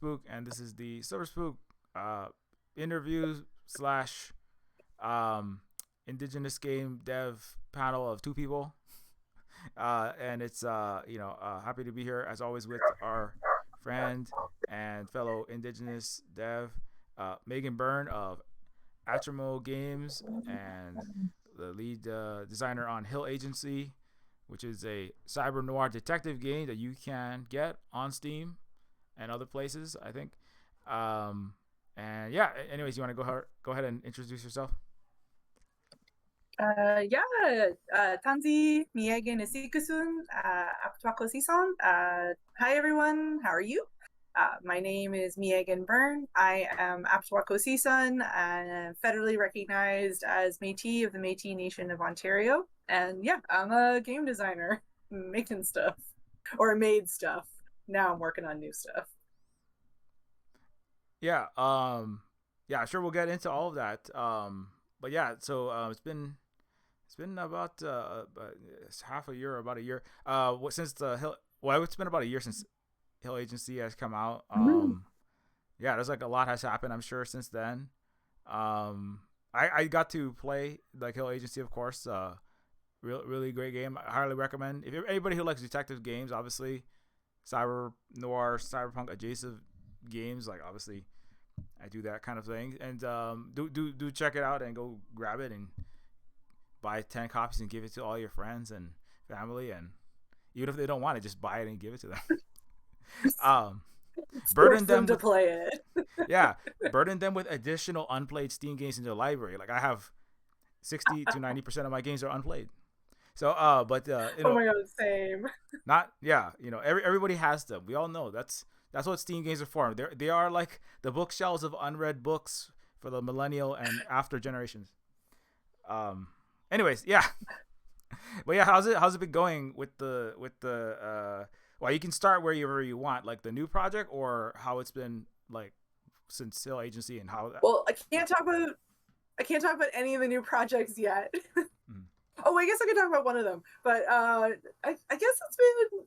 Spook, and this is the Silver Spook interview slash um, Indigenous game dev panel of two people. And it's happy to be here as always with our friend and fellow Indigenous dev Megan Byrne of Achimo Games and the lead designer on Hill Agency, which is a cyber noir detective game that you can get on Steam and other places, I think. And yeah, anyways, you want to go ahead and introduce yourself? Tanzi, Miege Nesikusun, Aptwako Sison. Hi everyone, how are you? My name is Megan Byrne. I am Aptwako Sison and federally recognized as Métis of the Métis Nation of Ontario. And yeah, I'm a game designer, making stuff, or made stuff. Now I'm working on new stuff. Yeah, yeah, sure, we'll get into all of that. But yeah, so it's been about half a year or about a year since the Hill. Well, it's been about a year since Hill Agency has come out. Yeah, there's like a lot has happened, I'm sure, since then. I got to play like Hill Agency, of course. Really great game. I highly recommend if anybody who likes detective games, obviously, cyber noir, cyberpunk adjacent games, like obviously I do that kind of thing. And do check it out and go grab it and buy 10 copies and give it to all your friends and family, and even if they don't want it, just buy it and give it to them. um, Force burden them them to with play it. yeah, burden them with additional unplayed Steam games in their library. Like I have 60 to 90% of my games are unplayed. So, but Oh my god, same. not yeah, everybody has them. We all know that's what Steam games are for. They are like the bookshelves of unread books for the millennial and after generations. Um, anyways, yeah, but yeah, how's it been going with the well, you can start wherever you want, like the new project or how it's been like since Hill Agency and how that. Well, I can't talk about any of the new projects yet. Mm. Oh, I guess I could talk about one of them, but I guess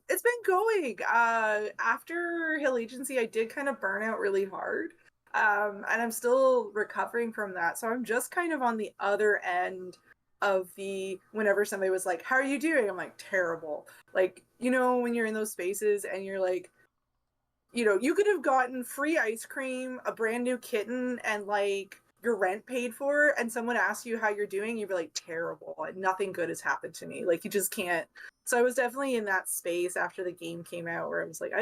it's been going. After Hill Agency, I did kind of burn out really hard, and I'm still recovering from that. So I'm just kind of on the other end of the whenever somebody was like, "How are you doing?" I'm like, "Terrible." Like when you're in those spaces and you're like, you could have gotten free ice cream, a brand new kitten, and like your rent paid for, and someone asks you how you're doing, you'd be like, terrible. Like, nothing good has happened to me. Like, you just can't. So I was definitely in that space after the game came out where I was like,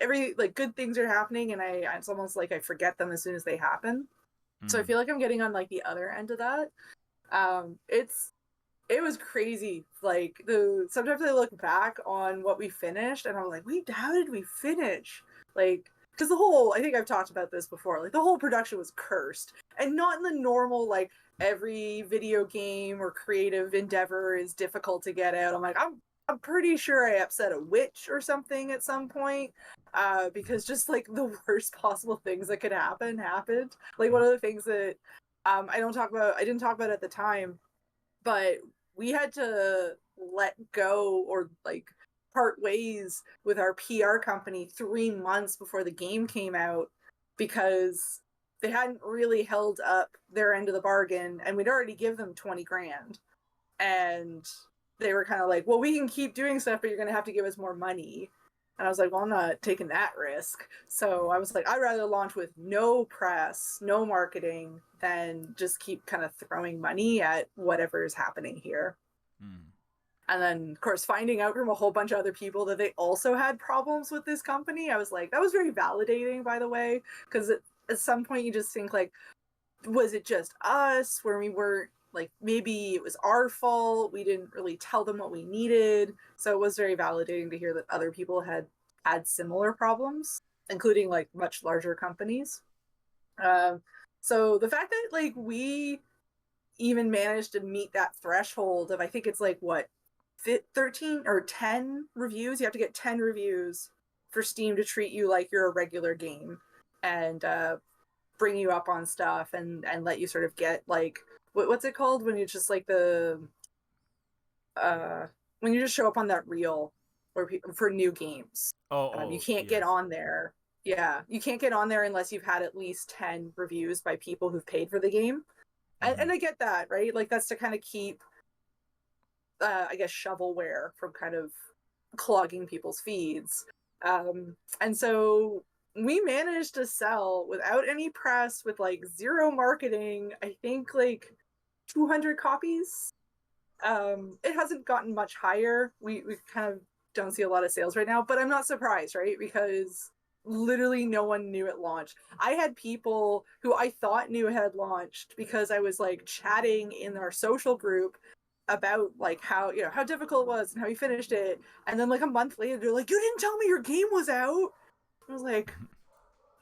every like good things are happening, and it's almost like I forget them as soon as they happen. So I Mm. feel like I'm getting on like the other end of that. It was crazy. Like sometimes I look back on what we finished and I'm like, wait, how did we finish? Like, because I think I've talked about this before. Like the whole production was cursed, and not in the normal like every video game or creative endeavor is difficult to get out. I'm pretty sure I upset a witch or something at some point. Because just like the worst possible things that could happen happened. Like one of the things that I didn't talk about at the time, but we had to let go or like part ways with our PR company 3 months before the game came out because they hadn't really held up their end of the bargain, and we'd already give them 20 grand, and they were kind of like, well, we can keep doing stuff, but you're going to have to give us more money. And I was like, well, I'm not taking that risk. So I was like, I'd rather launch with no press, no marketing, than just keep kind of throwing money at whatever is happening here. Mm. And then, of course, finding out from a whole bunch of other people that they also had problems with this company, I was like, that was very validating, by the way, because at some point you just think, like, was it just us where we weren't, like, maybe it was our fault, we didn't really tell them what we needed. So it was very validating to hear that other people had similar problems, including like much larger companies. um so the fact that like we even managed to meet that threshold of, I think it's like what, 13 or 10 reviews. You have to get 10 reviews for Steam to treat you like you're a regular game, and bring you up on stuff, and let you sort of get like what's it called when you just like the when you just show up on that reel for new games. Oh, You oh, can't get yes. on there Yeah, you can't get on there unless you've had at least 10 reviews by people who've paid for the game. Mm-hmm. And I get that, right? Like that's to kind of keep I guess shovelware from kind of clogging people's feeds. And so we managed to sell without any press, with like zero marketing, I think like 200 copies. It hasn't gotten much higher. We kind of don't see a lot of sales right now, but I'm not surprised, right? Because literally no one knew it launched. I had people who I thought knew it had launched because I was like chatting in our social group about like how, you know, how difficult it was and how you finished it, and then like a month later they're like, you didn't tell me your game was out. I was like,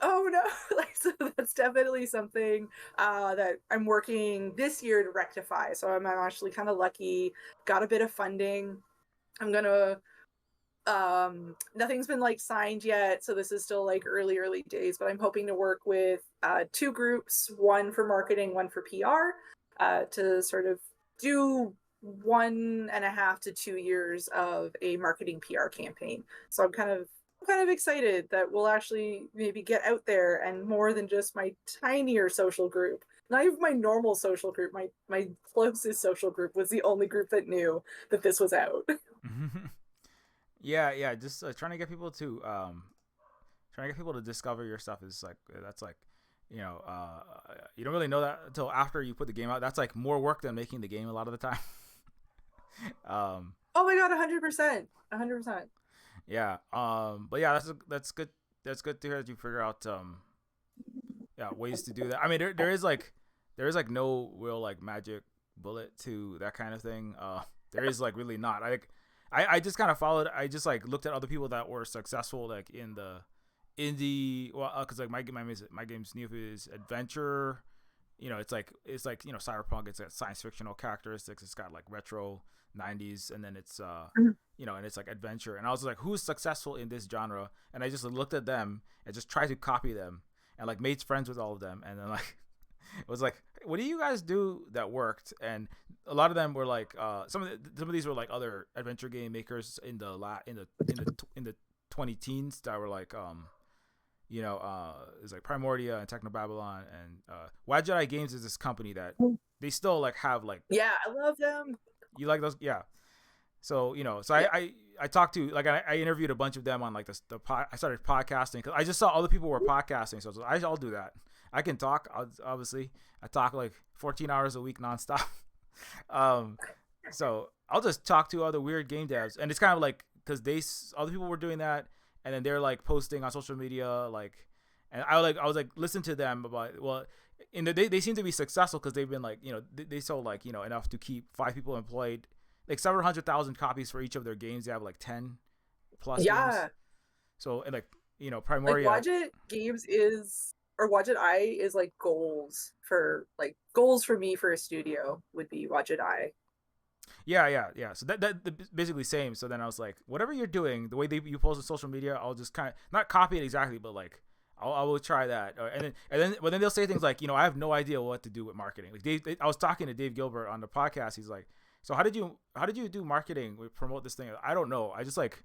oh no. Like, so that's definitely something that I'm working this year to rectify. So I'm actually kind of lucky, got a bit of funding. I'm gonna nothing's been like signed yet, so this is still like early days, but I'm hoping to work with two groups, one for marketing, one for PR, to sort of do 1.5 to 2 years of a marketing PR campaign. So I'm kind of excited that we'll actually maybe get out there, and more than just my tinier social group. Not even my normal social group, my closest social group was the only group that knew that this was out. Yeah, yeah. Just trying to get people to discover your stuff is like that's like you don't really know that until after you put the game out. That's like more work than making the game a lot of the time. um, Oh my god, 100%, 100%. yeah. But yeah, that's good. That's good to hear that you figure out yeah, ways to do that. I mean, there is like no real like magic bullet to that kind of thing. There is like really not. I just kind of followed. I just like looked at other people that were successful like in the indie. Well, because like my game's new is adventure. It's like cyberpunk. It's got science fictional characteristics. It's got like retro '90s, and then it's and it's like adventure. And I was like, who's successful in this genre? And I just looked at them and just tried to copy them and like made friends with all of them. And then like it was like, what do you guys do that worked? And a lot of them were like some of these were like other adventure game makers in the 20 teens that were like it's like Primordia and Techno Babylon and Wide Jedi Games is this company that they still like have like Yeah, I love them. you like those, yeah. So Yeah. I talked to like I interviewed a bunch of them on like I started podcasting because I just saw other people were podcasting, so I was like, I'll do that. I can talk. Obviously, I talk like 14 hours a week nonstop. um, so I'll just talk to other weird game devs, and it's kind of like because other people were doing that, and then they're like posting on social media, like, and I was like listen to them about they seem to be successful because they've been like they sold like enough to keep 5 people employed, like several hundred thousand copies for each of their games. They have like 10 plus games. Yeah. So and like Like Primoria. Wadget Games is, or Wadget I is like goals for me for a studio would be Wadget I. Yeah. So that basically same. So then I was like, whatever you're doing, the way you post on social media, I'll just kind of not copy it exactly, but like I will try that. But then they'll say things like, I have no idea what to do with marketing. Like I was talking to Dave Gilbert on the podcast. He's like, so how did you do marketing? We promote this thing. I don't know. I just like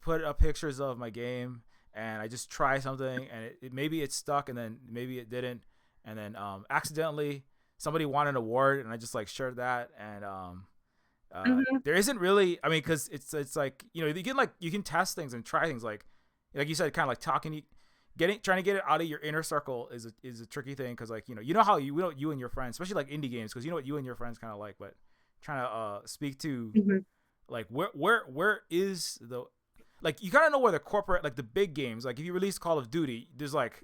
put up pictures of my game and I just try something and maybe it stuck and then maybe it didn't and then accidentally somebody won an award and I just like shared that and Mm-hmm. there isn't really, I mean, because it's like you can test things and try things like you said, kind of like trying to get it out of your inner circle is a tricky thing because like how you and your friends, especially like indie games, because you know what you and your friends kind of like, but trying to speak to Mm-hmm. like where is the like you kind of know where the corporate like the big games, like if you release Call of Duty, there's like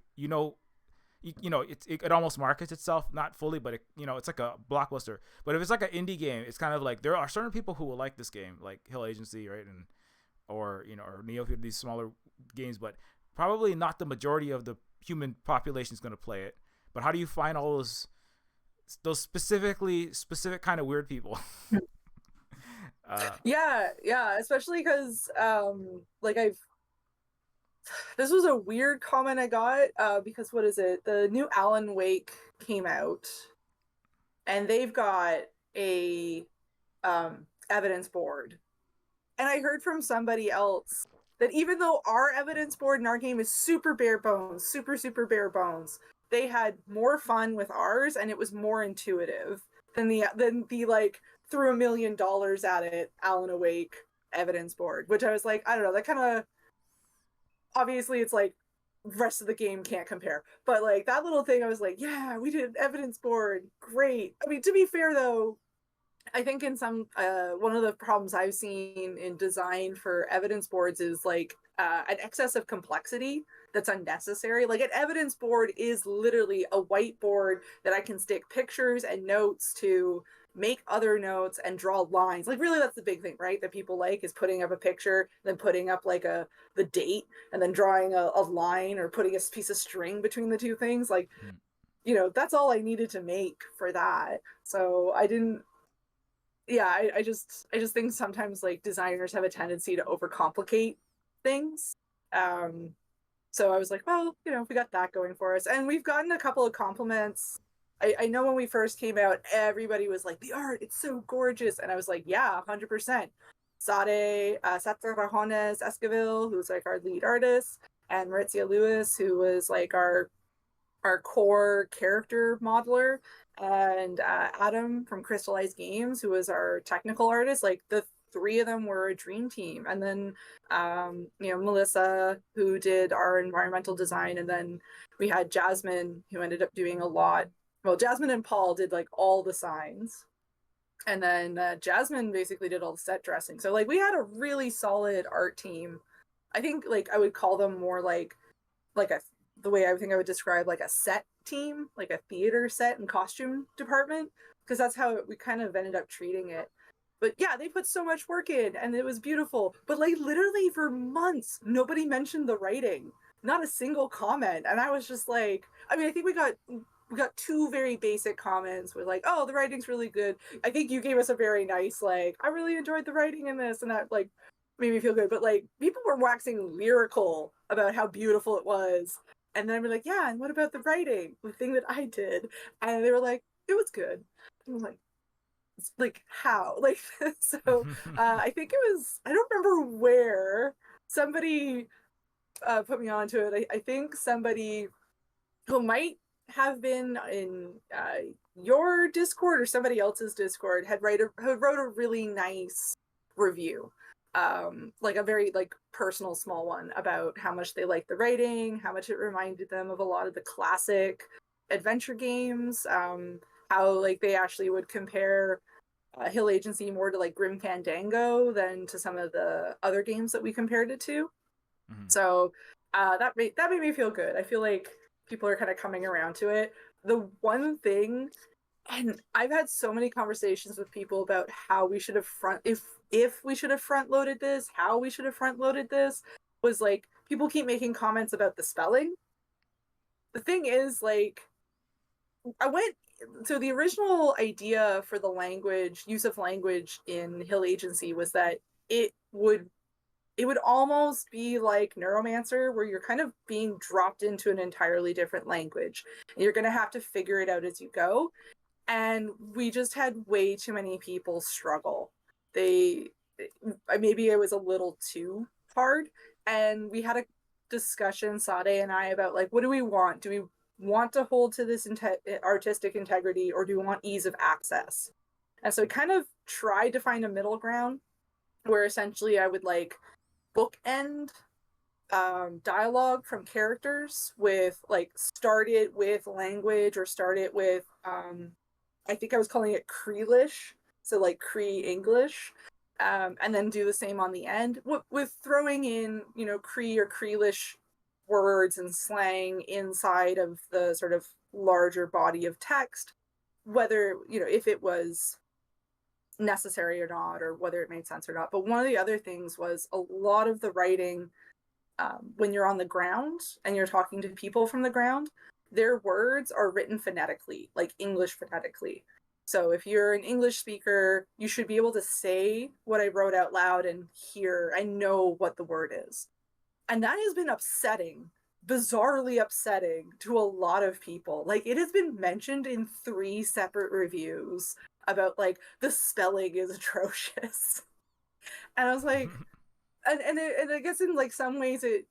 it almost markets itself not fully, but it's like a blockbuster. But if it's like an indie game, it's kind of like there are certain people who will like this game, like Hill Agency, right, and or Neo, these smaller games, but probably not the majority of the human population is going to play it. But how do you find all those specific kind of weird people? uh, Yeah, especially because like this was a weird comment I got because what is it? The new Alan Wake came out, and they've got a evidence board, and I heard from somebody else that even though our evidence board in our game is super bare bones, super bare bones, they had more fun with ours and it was more intuitive than the like threw $1 million at it Alan Awake evidence board, which I was like, I don't know, that kind of, obviously it's like rest of the game can't compare, but like that little thing I was like, yeah, we did an evidence board, great. I mean, to be fair though, I think in some one of the problems I've seen in design for evidence boards is like an excess of complexity that's unnecessary. Like an evidence board is literally a whiteboard that I can stick pictures and notes to, make other notes and draw lines. Like really that's the big thing, right? That people like is putting up a picture, then putting up like the date and then drawing a line or putting a piece of string between the two things. Like, Mm. you know, that's all I needed to make for that. So I didn't, yeah, I just think sometimes like designers have a tendency to overcomplicate things. Um, so I was like, well, you know, we got that going for us, and we've gotten a couple of compliments. I know when we first came out, everybody was like, the art, it's so gorgeous, and I was like, yeah, 100%. Sade Satrajones Esquivel, who's like our lead artist, and Maritzia Lewis, who was like our core character modeler, and Adam from Crystallized Games, who was our technical artist. Like the three of them were a dream team. And then, you know, Melissa, who did our environmental design, and then we had Jasmine, who ended up doing a lot. Well, Jasmine and Paul did like all the signs. And then Jasmine basically did all the set dressing. So like we had a really solid art team. I think like I would call them more like a, the way I think I would describe like a set team, like a theater set and costume department, because that's how we kind of ended up treating it. But yeah, they put so much work in and it was beautiful. But like literally for months, nobody mentioned the writing. Not a single comment. And I was just like, I mean, I think we got two very basic comments with like, oh, the writing's really good. I think you gave us a very nice like, I really enjoyed the writing in this, and that like made me feel good. But like people were waxing lyrical about how beautiful it was. And then I'm like, yeah, and what about the writing? The thing that I did. And they were like, it was good. And I'm like how? Like so I think it was, I don't remember where somebody put me onto it. I think somebody who might have been in your Discord or somebody else's Discord had wrote a really nice review, like a very like personal small one about how much they liked the writing, how much it reminded them of a lot of the classic adventure games, how like they actually would compare Hill Agency more to like Grim Fandango than to some of the other games that we compared it to. Mhm. So that made me feel good. I feel like people are kind of coming around to it. The one thing, and I've had so many conversations with people about how we should have if we should have front loaded this, how we should have front loaded this, was like people keep making comments about the spelling. The thing is, like, I went so the original idea for the language use of language in Hill Agency was that it would it would almost be like Neuromancer, where you're kind of being dropped into an entirely different language. And you're going to have to figure it out as you go. And we just had way too many people struggle. They, maybe it was a little too hard. And we had a discussion, Sade and I, about like, what do we want? Do we want to hold to this artistic integrity, or do we want ease of access? And so we kind of tried to find a middle ground where essentially I would like bookend dialogue from characters with like start it with language or start it with I think I was calling it Creelish, so like Cree English, and then do the same on the end with throwing in, you know, Cree or Creelish words and slang inside of the sort of larger body of text, whether, you know, if it was necessary or not, or whether it made sense or not. But one of the other things was a lot of the writing, when you're on the ground and you're talking to people from the ground, their words are written phonetically, like English phonetically. So if you're an English speaker, you should be able to say what I wrote out loud and hear and know what the word is. And that has been upsetting, bizarrely upsetting to a lot of people. Like it has been mentioned in 3 separate reviews about like the spelling is atrocious. And I was like, and I guess in like some ways it's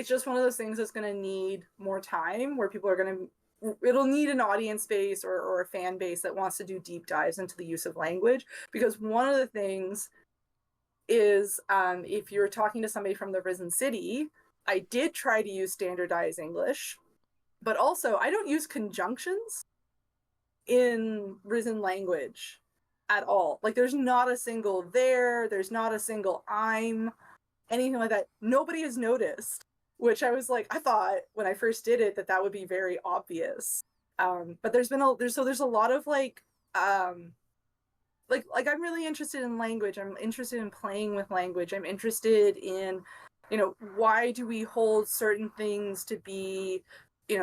just one of those things that's going to need more time, where people are going to, it'll need an audience base or a fan base that wants to do deep dives into the use of language. Because one of the things is, if you're talking to somebody from the Risen City, I did try to use standardized English, but also I don't use conjunctions in Risen language at all. Like there's not a single there, there's not a single I'm, anything like that. Nobody has noticed, which I was like, I thought when I first did it that would be very obvious. But there's a lot of like I'm really interested in language. I'm interested in playing with language. I'm interested in, why do we hold certain things to be,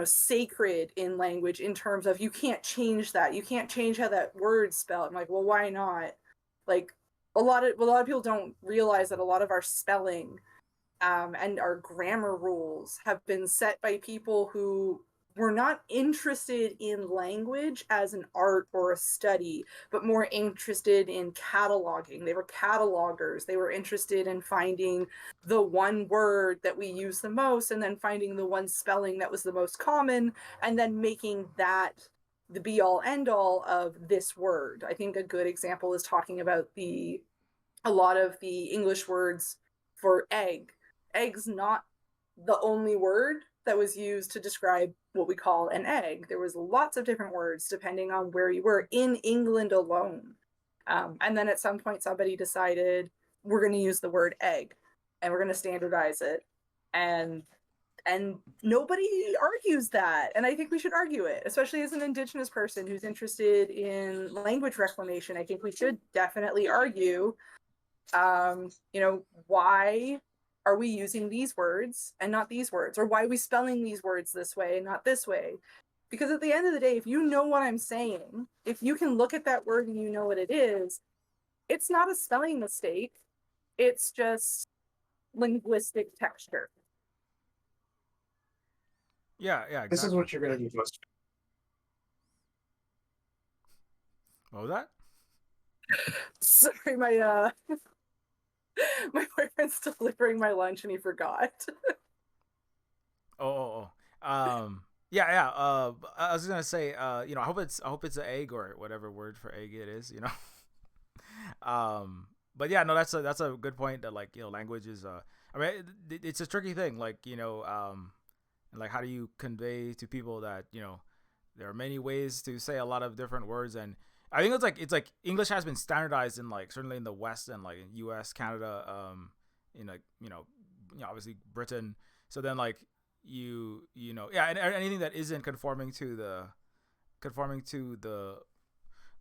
sacred in language, in terms of you can't change that. You can't change how that word's spelled. I'm like, well, why not? Like a lot of people don't realize that a lot of our spelling and our grammar rules have been set by people who were not interested in language as an art or a study, but more interested in cataloging. They were catalogers. They were interested in finding the one word that we use the most, and then finding the one spelling that was the most common, and then making that the be all end all of this word. I think a good example is talking about a lot of the English words for egg. Egg's not the only word that was used to describe what we call an egg. There was lots of different words depending on where you were in England alone. And then at some point somebody decided we're going to use the word egg and we're going to standardize it. And nobody argues that. And I think we should argue it, especially as an Indigenous person who's interested in language reclamation. I think we should definitely argue, why are we using these words and not these words? Or why are we spelling these words this way and not this way? Because at the end of the day, if you know what I'm saying, if you can look at that word and you know what it is, it's not a spelling mistake. It's just linguistic texture. Yeah, exactly. This is what you're going to do most. What was that? Sorry, my my boyfriend's delivering my lunch and he forgot. Yeah. I was gonna say, I hope it's an egg or whatever word for egg it is, But yeah, no, that's a good point. That language is, I mean, it's a tricky thing. And how do you convey to people that there are many ways to say a lot of different words. And I think it's like English has been standardized in certainly in the West and in US, Canada, in obviously Britain. So then and anything that isn't conforming to the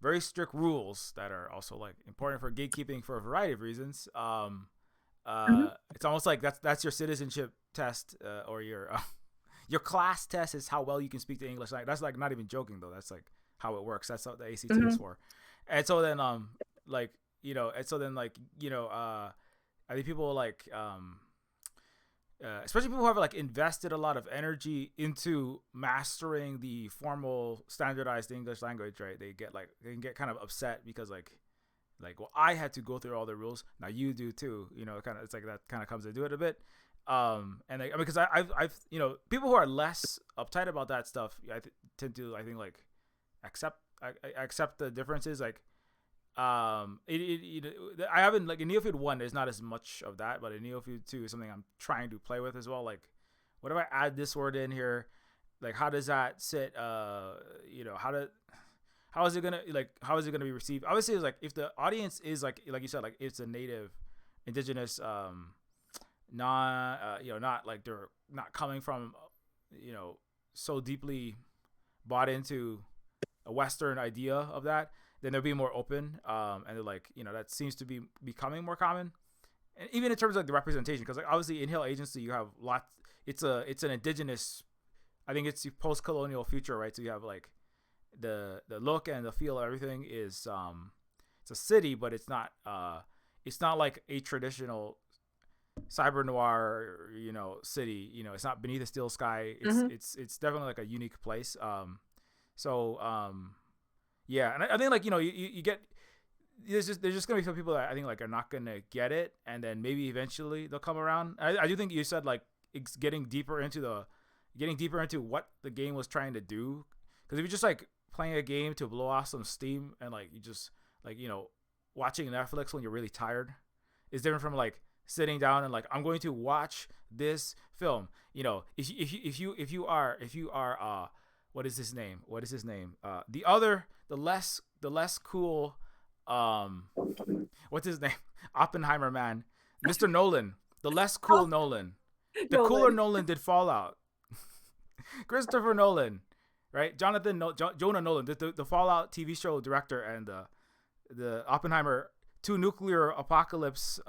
very strict rules that are also important for gatekeeping for a variety of reasons. It's almost like that's your citizenship test, or your class test is how well you can speak the English language. That's not even joking though. That's how it works. That's what the ACT is for. And so then I think people especially people who have invested a lot of energy into mastering the formal standardized English language, right? They can get kind of upset because well, I had to go through all the rules, now you do too, it's that kind of comes into it a bit. Because I've people who are less uptight about that stuff, I tend to accept the differences. I haven't in Neophyte 1 there's not as much of that, but in Neophyte 2 is something I'm trying to play with as well. What if I add this word in here? How does that sit? How is it gonna be received? Obviously, it's if the audience is like you said, it's a native Indigenous, not they're not coming from so deeply bought into a Western idea of that, then they'll be more open, and they're that seems to be becoming more common. And even in terms of the representation, because obviously in Hill Agency you have lots. It's an Indigenous, I think it's post-colonial future, right? So you have the look and the feel of everything is it's a city, but it's not like a traditional cyber noir city. It's not beneath a steel sky. It's definitely a unique place. Yeah, and I think you get there's just gonna be some people that I think like are not gonna get it, and then maybe eventually they'll come around. I do think you said like it's getting deeper into what the game was trying to do, because if you're just like playing a game to blow off some steam and like you just like watching Netflix when you're really tired is different from like sitting down and like I'm going to watch this film. If you are what is his name? The less cool what's his name? Oppenheimer man, Mr. Nolan, the less cool Oh, Nolan. The cooler Nolan. Nolan did Fallout. Christopher Nolan, right? Jonah Nolan, the Fallout TV show director, and the Oppenheimer, two nuclear apocalypse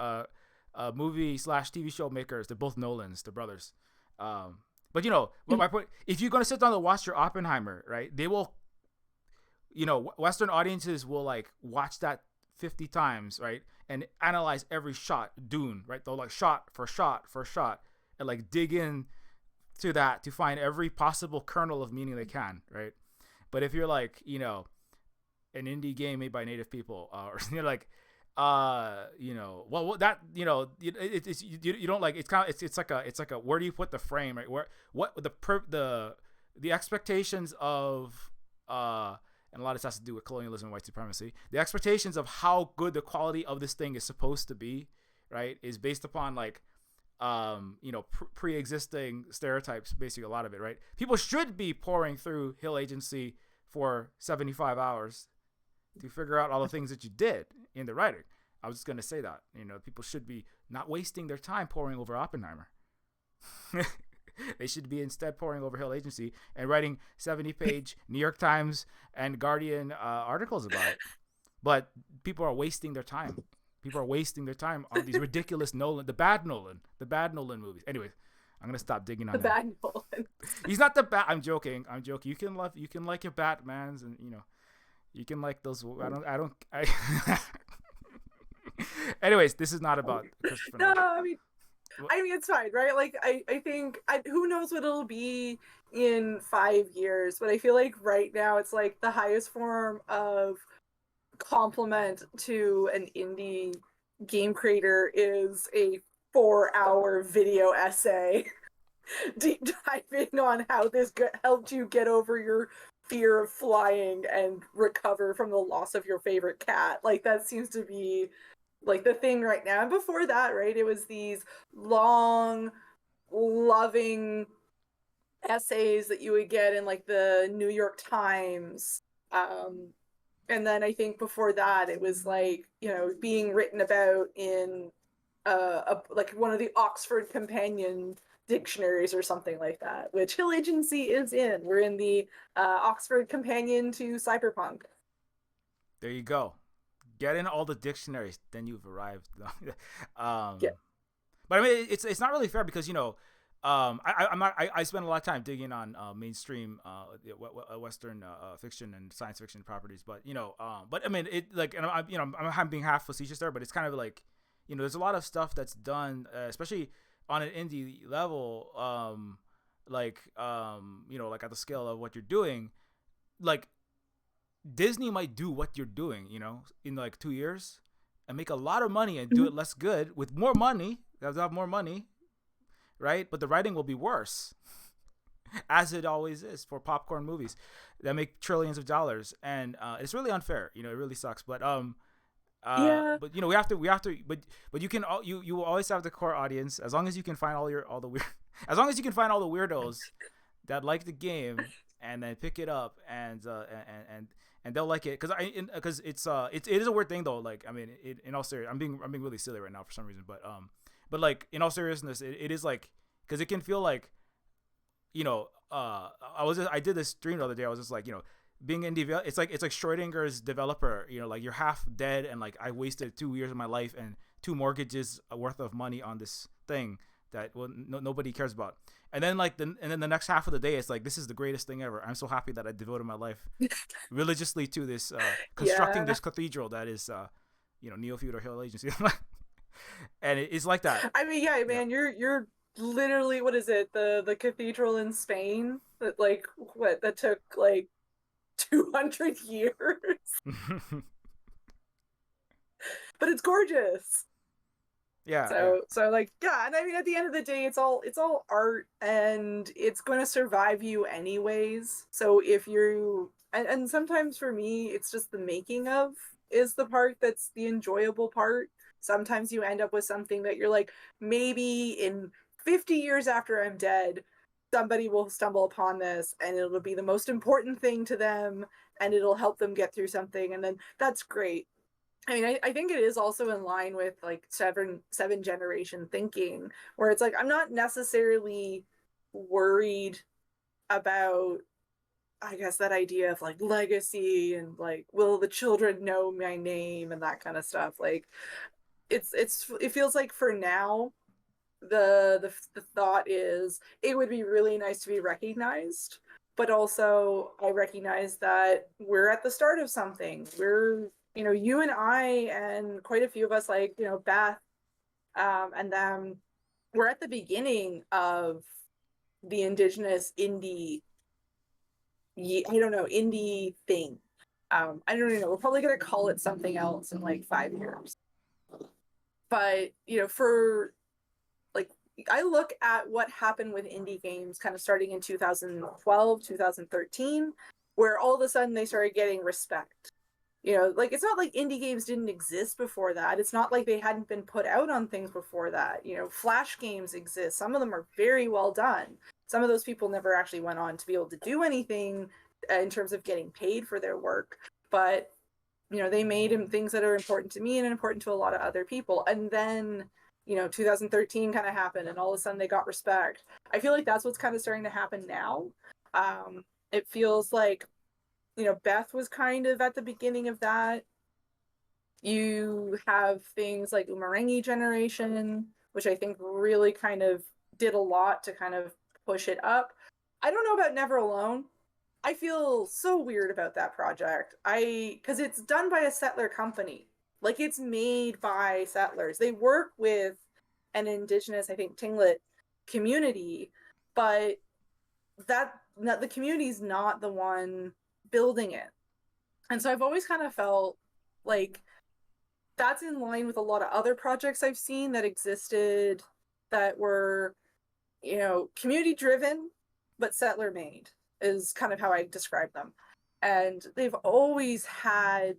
movie slash TV show makers. They're both Nolans, they're brothers. But but my point, if you're gonna sit down and watch your Oppenheimer, right? They will, Western audiences will like watch that 50 times, right? And analyze every shot, Dune, right? They'll like shot for shot for shot, and like dig in to that to find every possible kernel of meaning they can, right? But if you're like, an indie game made by native people, or you're like, well, that, it's you don't like, it's kind of it's like a where do you put the frame, right? Where what the expectations of and a lot of this has to do with colonialism and white supremacy. The expectations of how good the quality of this thing is supposed to be, right, is based upon like pre-existing stereotypes, basically a lot of it, right? People should be pouring through Hill Agency for 75 hours to figure out all the things that you did in the writing. I was just going to say that, people should be not wasting their time pouring over Oppenheimer. They should be instead pouring over Hill Agency and writing 70-page New York Times and Guardian articles about it. But people are wasting their time. People are wasting their time on these ridiculous the bad Nolan movies. Anyways, I'm gonna stop digging on The him. bad Nolan. He's not the bad. I'm joking. You can like your Batmans, and you can like those. Anyways, this is not about Christopher No, Nolan. I mean it's fine, right? Like I think who knows what it'll be in 5 years, but I feel like right now it's like the highest form of compliment to an indie game creator is a 4-hour video essay deep diving on how this helped you get over your fear of flying and recover from the loss of your favorite cat. Like that seems to be like the thing right now. And before that, right, it was these long, loving essays that you would get in like the New York Times. And then I think before that, it was like, being written about in like one of the Oxford Companion dictionaries or something like that, which Hill Agency is in. We're in the Oxford Companion to Cyberpunk. There you go. Get in all the dictionaries, then you've arrived. Yeah. But I mean, it's not really fair because I spend a lot of time digging on mainstream Western fiction and science fiction properties, but but I mean it like, and I'm being half facetious there, but it's kind of like there's a lot of stuff that's done, especially on an indie level, like at the scale of what you're doing, like Disney might do what you're doing, in like 2 years and make a lot of money and do it less good with more money. They'll have more money, right? But the writing will be worse, as it always is for popcorn movies that make trillions of dollars, and it's really unfair. It really sucks. But Yeah. but but you can you will always have the core audience as long as you can find all the weird as long as you can find all the weirdos that like the game and then pick it up and they'll like it because it is a weird thing though. Like I mean, in all serious, I'm being really silly right now for some reason, but like in all seriousness, it is like, because it can feel like, I did this stream the other day. I was just like, being in it's like Schrodinger's developer. Like you're half dead and like I wasted 2 years of my life and 2 mortgages worth of money on this thing that nobody cares about. And then the next half of the day, it's like, this is the greatest thing ever. I'm so happy that I devoted my life religiously to this constructing this cathedral that is neo-feudal Hill Agency. And it's like that. I mean, yeah, man, you're literally, what is it? The cathedral in Spain that that took like 200 years. but it's gorgeous. Yeah, yeah. So like, yeah, and I mean, at the end of the day, it's all art, and it's going to survive you anyways. So if you and sometimes for me, it's just the making of is the part that's the enjoyable part. Sometimes you end up with something that you're like, maybe in 50 years after I'm dead, somebody will stumble upon this and it'll be the most important thing to them, and it'll help them get through something, and then that's great. I mean, I think it is also in line with like seven generation thinking, where it's like I'm not necessarily worried about, I guess, that idea of like legacy and like will the children know my name and that kind of stuff. Like it feels like for now the thought is it would be really nice to be recognized, but also I recognize that we're at the start of something. We're, you and I and quite a few of us, like, Beth, and them, we're at the beginning of the Indigenous I don't know, indie thing. I don't even know. We're probably gonna call it something else in like 5 years. But for like, I look at what happened with indie games kind of starting in 2012, 2013, where all of a sudden they started getting respect. Like, it's not like indie games didn't exist before that. It's not like they hadn't been put out on things before that. Flash games exist. Some of them are very well done. Some of those people never actually went on to be able to do anything in terms of getting paid for their work. But, they made things that are important to me and important to a lot of other people. And then 2013 kind of happened, and all of a sudden they got respect. I feel like that's what's kind of starting to happen now. It feels like, Beth was kind of at the beginning of that. You have things like Umarangi Generation, which I think really kind of did a lot to kind of push it up. I don't know about Never Alone. I feel so weird about that project. Because it's done by a settler company. Like, it's made by settlers. They work with an Indigenous, I think, Tinglet community, but the community's not the one building it. And so I've always kind of felt like that's in line with a lot of other projects I've seen that existed that were, community driven, but settler made is kind of how I describe them. And they've always had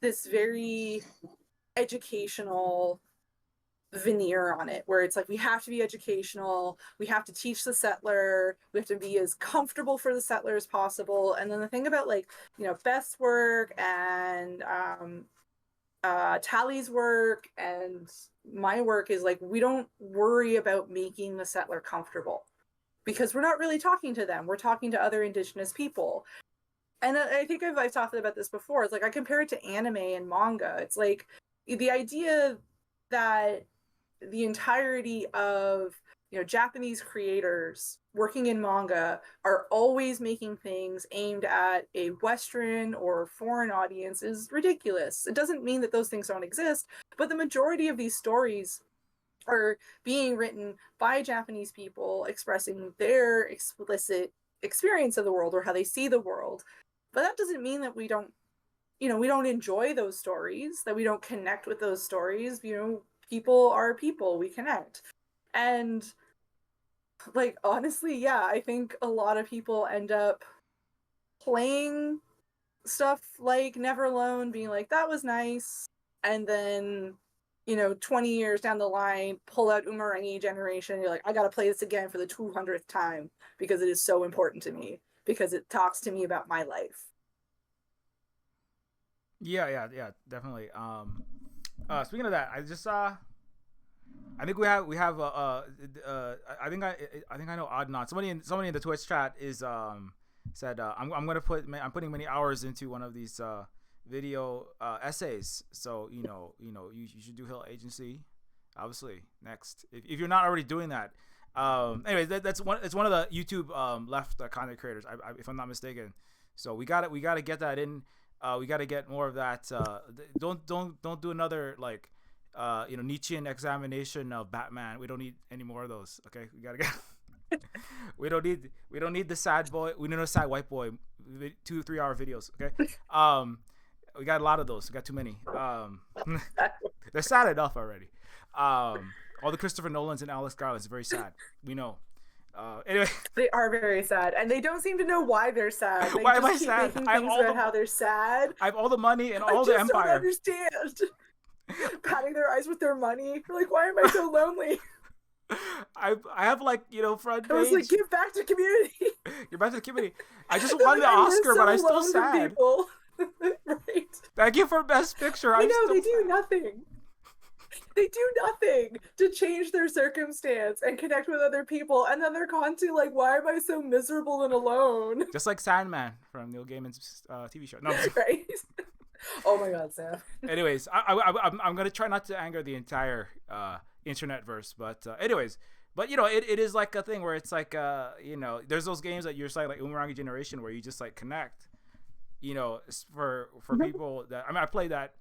this very educational veneer on it, where it's like, we have to be educational, we have to teach the settler, we have to be as comfortable for the settler as possible. And then the thing about, like, Beth's work and Tally's work and my work is like, we don't worry about making the settler comfortable, because we're not really talking to them, we're talking to other Indigenous people. And I think I've talked about this before. It's like, I compare it to anime and manga. It's like the idea that the entirety of Japanese creators working in manga are always making things aimed at a Western or foreign audience is ridiculous. It doesn't mean that those things don't exist, but the majority of these stories are being written by Japanese people expressing their explicit experience of the world or how they see the world. But that doesn't mean that we don't enjoy those stories, that we don't connect with those stories. People are people, we connect. And, like, honestly, yeah, I think a lot of people end up playing stuff like Never Alone, being like, that was nice, and then 20 years down the line, pull out Umarangi Generation, you're like, I gotta play this again for the 200th time because it is so important to me, because it talks to me about my life. Yeah, definitely. Speaking of that, I just saw. I think we have I think I know Adnan. Somebody in the Twitch chat is said I'm putting many hours into one of these video essays. So you should do Hill Agency, obviously next if you're not already doing that. Anyway, it's one of the YouTube left content creators, if I'm not mistaken. So we got to get that in. We got to get more of that. Don't do another like Nietzschean examination of Batman. We don't need any more of those. Okay, we gotta get. we don't need the sad boy. We need a sad white boy. 2-3 hour videos. Okay. we got a lot of those. We got too many. They're sad enough already. All the Christopher Nolans and Alex Garlands, very sad. We know. Anyway, They are very sad, and they don't seem to know why they're sad. They why just am I keep sad? making things about how they're sad. I have all the money and I all just the empire. don't understand. Patting their eyes with their money. Like, why am I so lonely? I have like, you know, front page. I was like, give back to community. Give back to the community. I just won the Oscar, but I'm still sad. Right. Thank you for Best Picture. I know, they do nothing. They do nothing to change their circumstance and connect with other people, and then they're constantly like, why am I so miserable and alone? Just like Sandman from Neil Gaiman's TV show. No, right? Oh my god, Sam. Anyways, I'm going to try not to anger the entire internet verse, but anyways, but you know, it is like a thing where it's like, you know, there's those games that you're like Umurangi Generation where you just like connect, you know, for people that, I mean, I played that.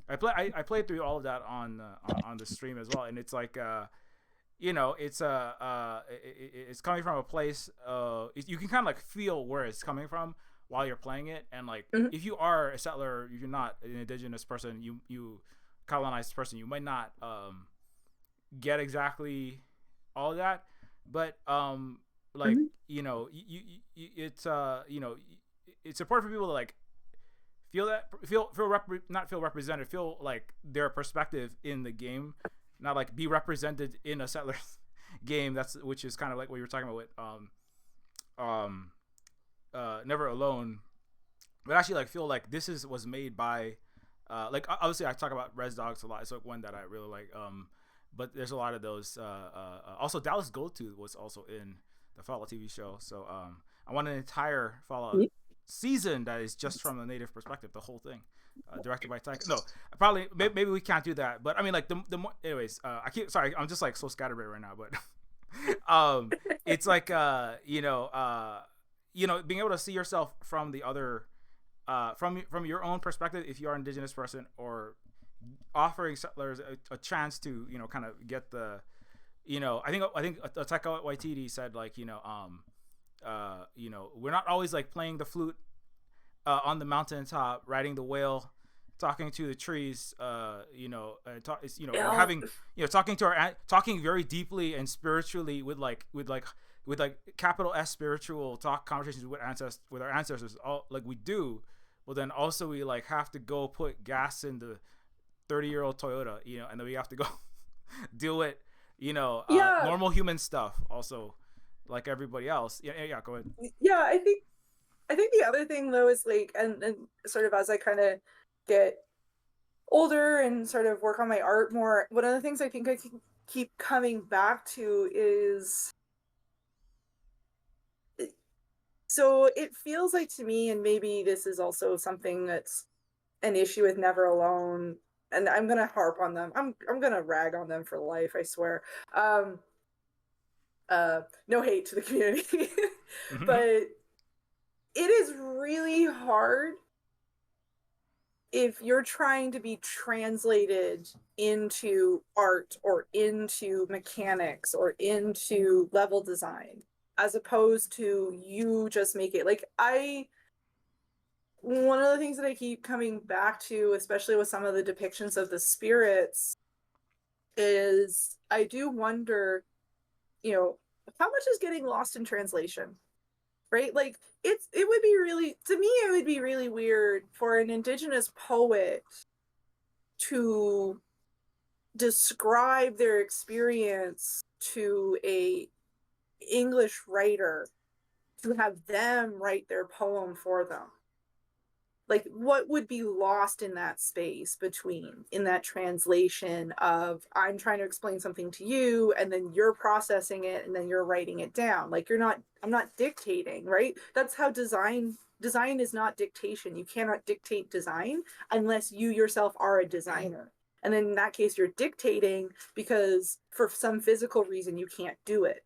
I played through all of that on the stream as well, and it's like, you know, it's it's coming from a place. You can kind of like feel where it's coming from while you're playing it, and like if you are a settler, if you're not an indigenous person, you colonized person, you might not get exactly all of that, but like you know, it's you know, it's important for people to like not feel represented, feel like their perspective in the game, not like be represented in a settler's game. Which is kind of like what you were talking about with Never Alone, but actually like feel like this was made by like obviously I talk about Res Dogs a lot. It's like one that I really like, but there's a lot of those. Also Dallas Goldtooth was also in the Fallout TV show, so I want an entire Fallout season that is just from the native perspective, the whole thing, directed by Taika. No, probably maybe we can't do that, but I mean like the more, anyways, I'm just like so scatterbrained right now, but it's like you know, being able to see yourself from the other from your own perspective if you are an indigenous person, or offering settlers a chance to, you know, kind of get the, you know, I think Taika Waititi said like, you know, you know, we're not always like playing the flute on the mountaintop, riding the whale, talking to the trees, you know, you know, having, you know, talking very deeply and spiritually with capital S spiritual conversations with our ancestors, all like we do. Well, then also we like have to go put gas in the 30-year-old Toyota, you know, and then we have to go deal with, you know, normal human stuff also, like everybody else. Yeah, go ahead. Yeah, I think the other thing though is like, and sort of as I kind of get older and sort of work on my art more, one of the things I think I can keep coming back to is, so it feels like to me, and maybe this is also something that's an issue with Never Alone, and I'm gonna harp on them. I'm gonna rag on them for life, I swear. No hate to the community, but it is really hard if you're trying to be translated into art or into mechanics or into level design, as opposed to you just make it. Like, one of the things that I keep coming back to, especially with some of the depictions of the spirits, is I do wonder, you know, how much is getting lost in translation, right? Like, it would be really, to me, it would be really weird for an indigenous poet to describe their experience to a English writer, to have them write their poem for them. Like, what would be lost in that space in that translation of, I'm trying to explain something to you, and then you're processing it, and then you're writing it down. Like, I'm not dictating, right? That's how design is not dictation. You cannot dictate design unless you yourself are a designer. And then in that case, you're dictating because for some physical reason, you can't do it.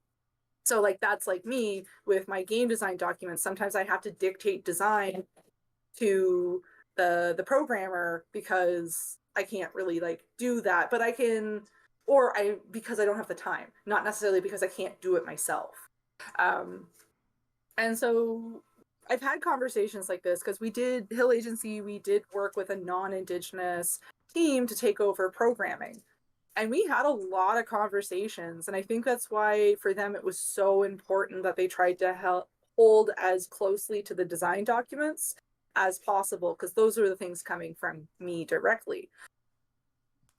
So like, that's like me with my game design documents. Sometimes I have to dictate design to the programmer because I can't really like do that, but I can, because I don't have the time, not necessarily because I can't do it myself. And so I've had conversations like this because we did Hill Agency, we did work with a non-Indigenous team to take over programming. And we had a lot of conversations. And I think that's why for them it was so important that they tried to hold as closely to the design documents as possible, because those are the things coming from me directly.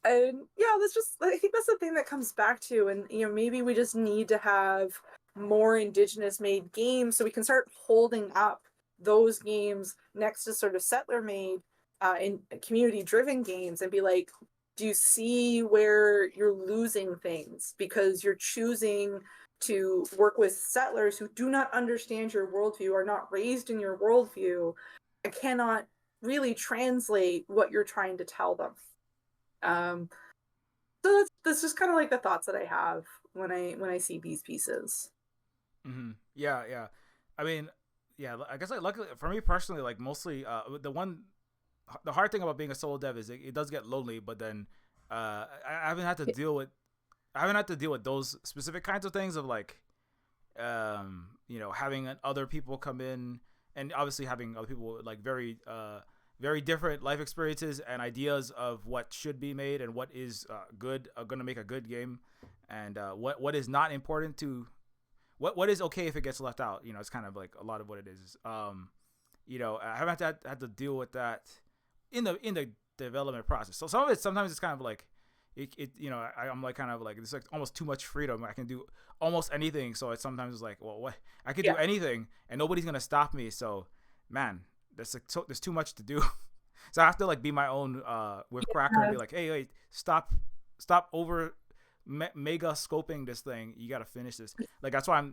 And yeah, that's just, I think that's the thing that comes back to, and maybe we just need to have more indigenous made games so we can start holding up those games next to sort of settler made in community driven games and be like, do you see where you're losing things because you're choosing to work with settlers who do not understand your worldview, are not raised in your worldview, and cannot really translate what you're trying to tell them. So that's just kind of like the thoughts that I have when I see these pieces. Mm-hmm. Yeah, yeah. I mean, yeah. I guess like luckily for me personally, like mostly the hard thing about being a solo dev is it does get lonely, but then I haven't had to deal with those specific kinds of things of like having other people come in, and obviously having other people with like very different life experiences and ideas of what should be made and what is good going to make a good game, and what is not important to what is okay if it gets left out. It's kind of like a lot of what it is. I haven't had to deal with that in the development process. So some of it sometimes it's kind of like I'm like kind of like it's like almost too much freedom. I can do almost anything. So it's sometimes it's like, well, what I could do anything and nobody's gonna stop me. So man, there's too much to do. So I have to like be my own with Cracker and be like, hey, wait, stop over mega scoping this thing. You got to finish this. Like that's why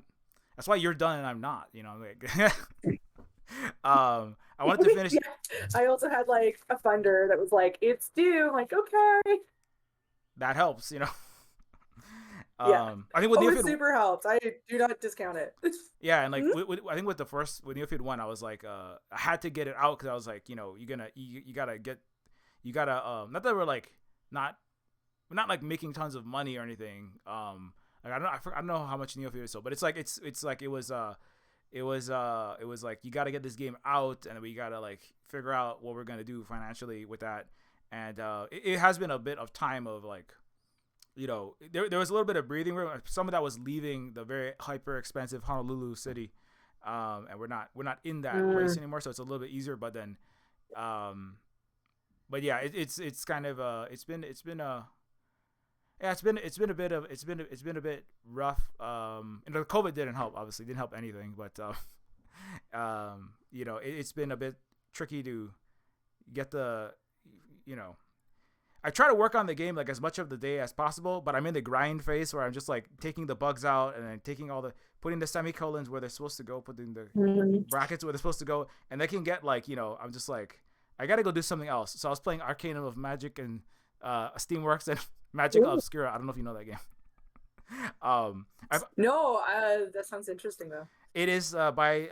you're done and I'm not. Like, I wanted to finish. Yeah. I also had like a funder that was like, it's due. I'm like, okay. That helps. Yeah. I think with it super helps. I do not discount it. Yeah, and like I think with Neophyte 1, I was like, I had to get it out because I was like, you gotta not that we're like not like making tons of money or anything. Like I don't know how much Neophyte is so, but it's like it was like you got to get this game out, and we got to like figure out what we're gonna do financially with that, and it has been a bit of time of like, there was a little bit of breathing room. Some of that was leaving the very hyper expensive Honolulu city, and we're not in that place anymore, so it's a little bit easier. But then, but yeah, it's kind of it's been a bit rough. The COVID didn't help. Obviously, didn't help anything. But it's been a bit tricky to get the. I try to work on the game like as much of the day as possible, but I'm in the grind phase where I'm just like taking the bugs out and then putting the semicolons where they're supposed to go, putting the brackets where they're supposed to go, and they can get like I'm just like I gotta go do something else. So I was playing Arcanum of Magic and Steamworks and Magic Obscura. I don't know if you know that game. No, that sounds interesting though. It is by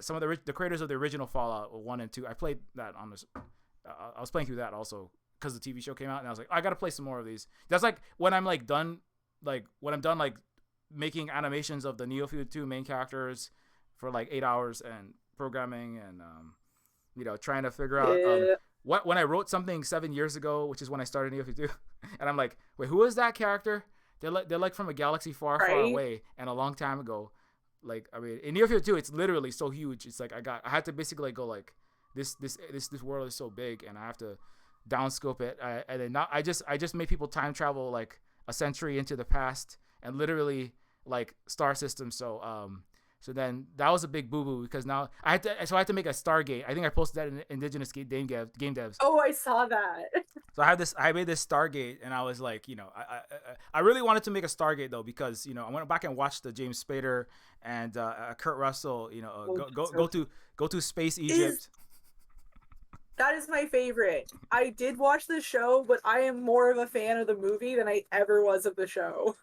some of the creators of the original Fallout 1 and 2. I played that on this. I was playing through that also because the TV show came out, and I was like, I gotta play some more of these. That's like when I'm like done, like when I'm done like making animations of the Neophyte 2 main characters for like 8 hours and programming and trying to figure out when I wrote something 7 years ago, which is when I started Neophyte 2, and I'm like, wait, who is that character? They're like from a galaxy far away and a long time ago. Like, I mean, in Neophyte 2, it's literally so huge. It's like I had to basically like go like this world is so big, and I have to downscope it. And then I just made people time travel like a century into the past and literally like star systems. So then that was a big boo boo because now I had to make a Stargate. I think I posted that in Indigenous game devs. Oh, I saw that. So I made this Stargate, and I was like, I really wanted to make a Stargate though because I went back and watched the James Spader and Kurt Russell, go to Space Egypt. That is my favorite. I did watch the show, but I am more of a fan of the movie than I ever was of the show.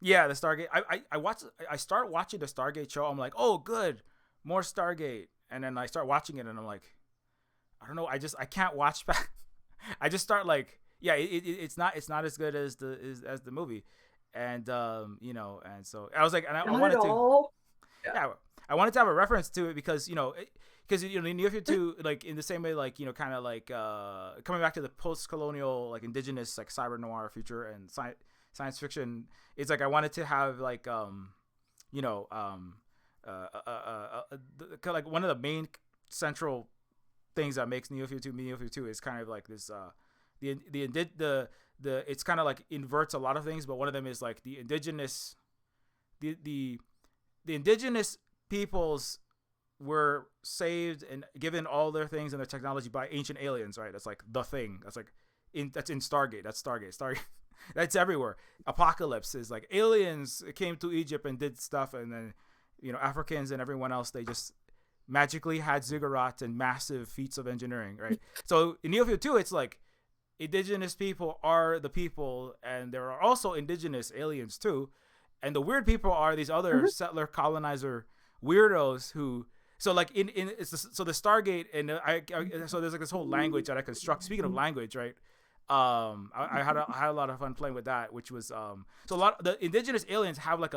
Yeah, the Stargate. I start watching the Stargate show. I'm like, oh, good, more Stargate. And then I start watching it, and I'm like, I don't know. I can't watch back. I just start like, yeah, it's not as good as the movie, and and so I was like, and I wanted to, yeah, I wanted to have a reference to it because because in Neophyte 2, like in the same way, like kind of like coming back to the post-colonial, like indigenous, like cyber noir future and science fiction, it's like I wanted to have like you know like one of the main central things that makes Neophyte 2 is kind of like this the it's kind of like inverts a lot of things, but one of them is like the indigenous the indigenous peoples were saved and given all their things and their technology by ancient aliens, right? That's like the thing. That's like that's in Stargate. That's Stargate. That's everywhere. Apocalypse is like aliens came to Egypt and did stuff, and then Africans and everyone else, they just magically had ziggurats and massive feats of engineering, right? So in Neophyte 2, it's like indigenous people are the people, and there are also indigenous aliens too, and the weird people are these other settler colonizer weirdos who. So like so the Stargate, and so there's like this whole language that I construct. Speaking of language, right? I had a lot of fun playing with that, which was so a lot the indigenous aliens have like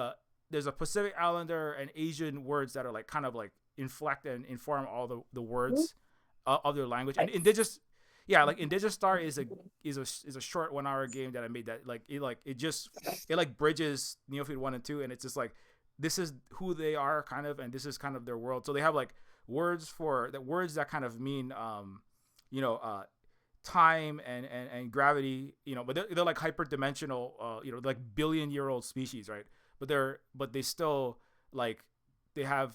there's a Pacific Islander and Asian words that are like kind of like inflect and inform all the words of their language. And indigenous, like Indigenous Star is a short 1 hour game that I made that it bridges Neophyte 1 and 2, and it's just like this is who they are kind of, and this is kind of their world. So they have like words that kind of mean time and gravity, but they're like hyperdimensional, like billion-year-old species, right? But they still like they had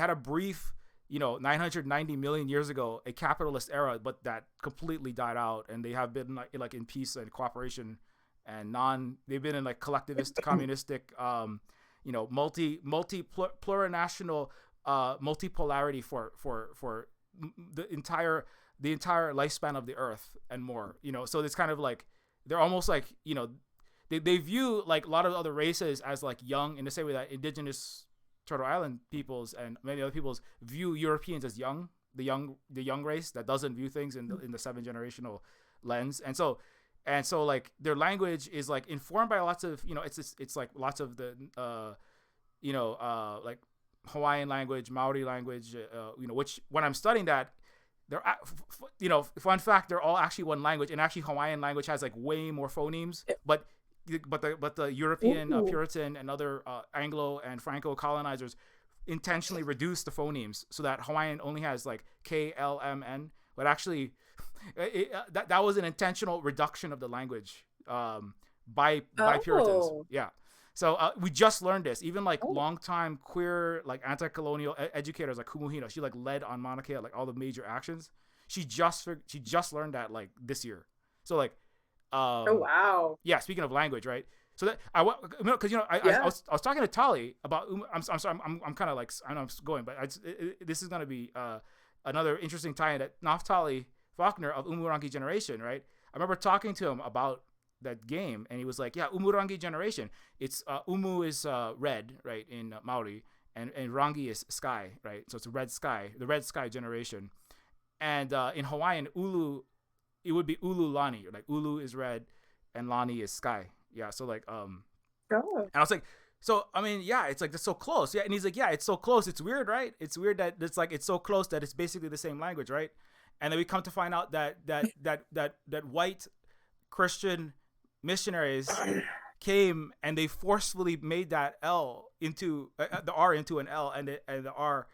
a brief 990 million years ago a capitalist era, but that completely died out, and they have been like in peace and cooperation, and they've been in like collectivist communistic plurinational multipolarity for the entire lifespan of the earth and more. So it's kind of like they're almost like they view like a lot of other races as like young, in the same way that indigenous Turtle Island peoples and many other peoples view Europeans as young, the young race that doesn't view things in the 7 generational lens. And so like their language is like informed by lots of it's like lots of the like Hawaiian language, Maori language, which when I'm studying that, they're fun fact, they're all actually one language, and actually Hawaiian language has like way more phonemes, but the European Puritan and other Anglo and Franco colonizers intentionally reduced the phonemes so that Hawaiian only has like K, L, M, N, but actually that was an intentional reduction of the language by Puritans. Yeah. So we just learned this. Even like longtime queer, like anti-colonial educators like Kumuhina, she like led on Mauna Kea, like all the major actions. She just learned that like this year. So like, oh wow. Yeah. Speaking of language, right? So that I was talking to Tali about. I'm sorry. I'm kind of like I know I'm going, but this is gonna be another interesting tie-in that Naftali Faulkner of Umurangi Generation, right? I remember talking to him about that game, and he was like, yeah, Umurangi Generation, it's Umu is red, right, in Maori, and Rangi is sky, right? So it's the red sky generation. And in Hawaiian, Ulu, it would be Ulu Lani, like Ulu is red and Lani is sky. Yeah, so like and I was like, so I mean, yeah, it's like, that's so close. Yeah. And he's like, yeah, it's so close, it's weird, right? It's weird that it's like it's so close that it's basically the same language, right? And then we come to find out that white Christian missionaries came and they forcefully made that L into the R into an L, and the R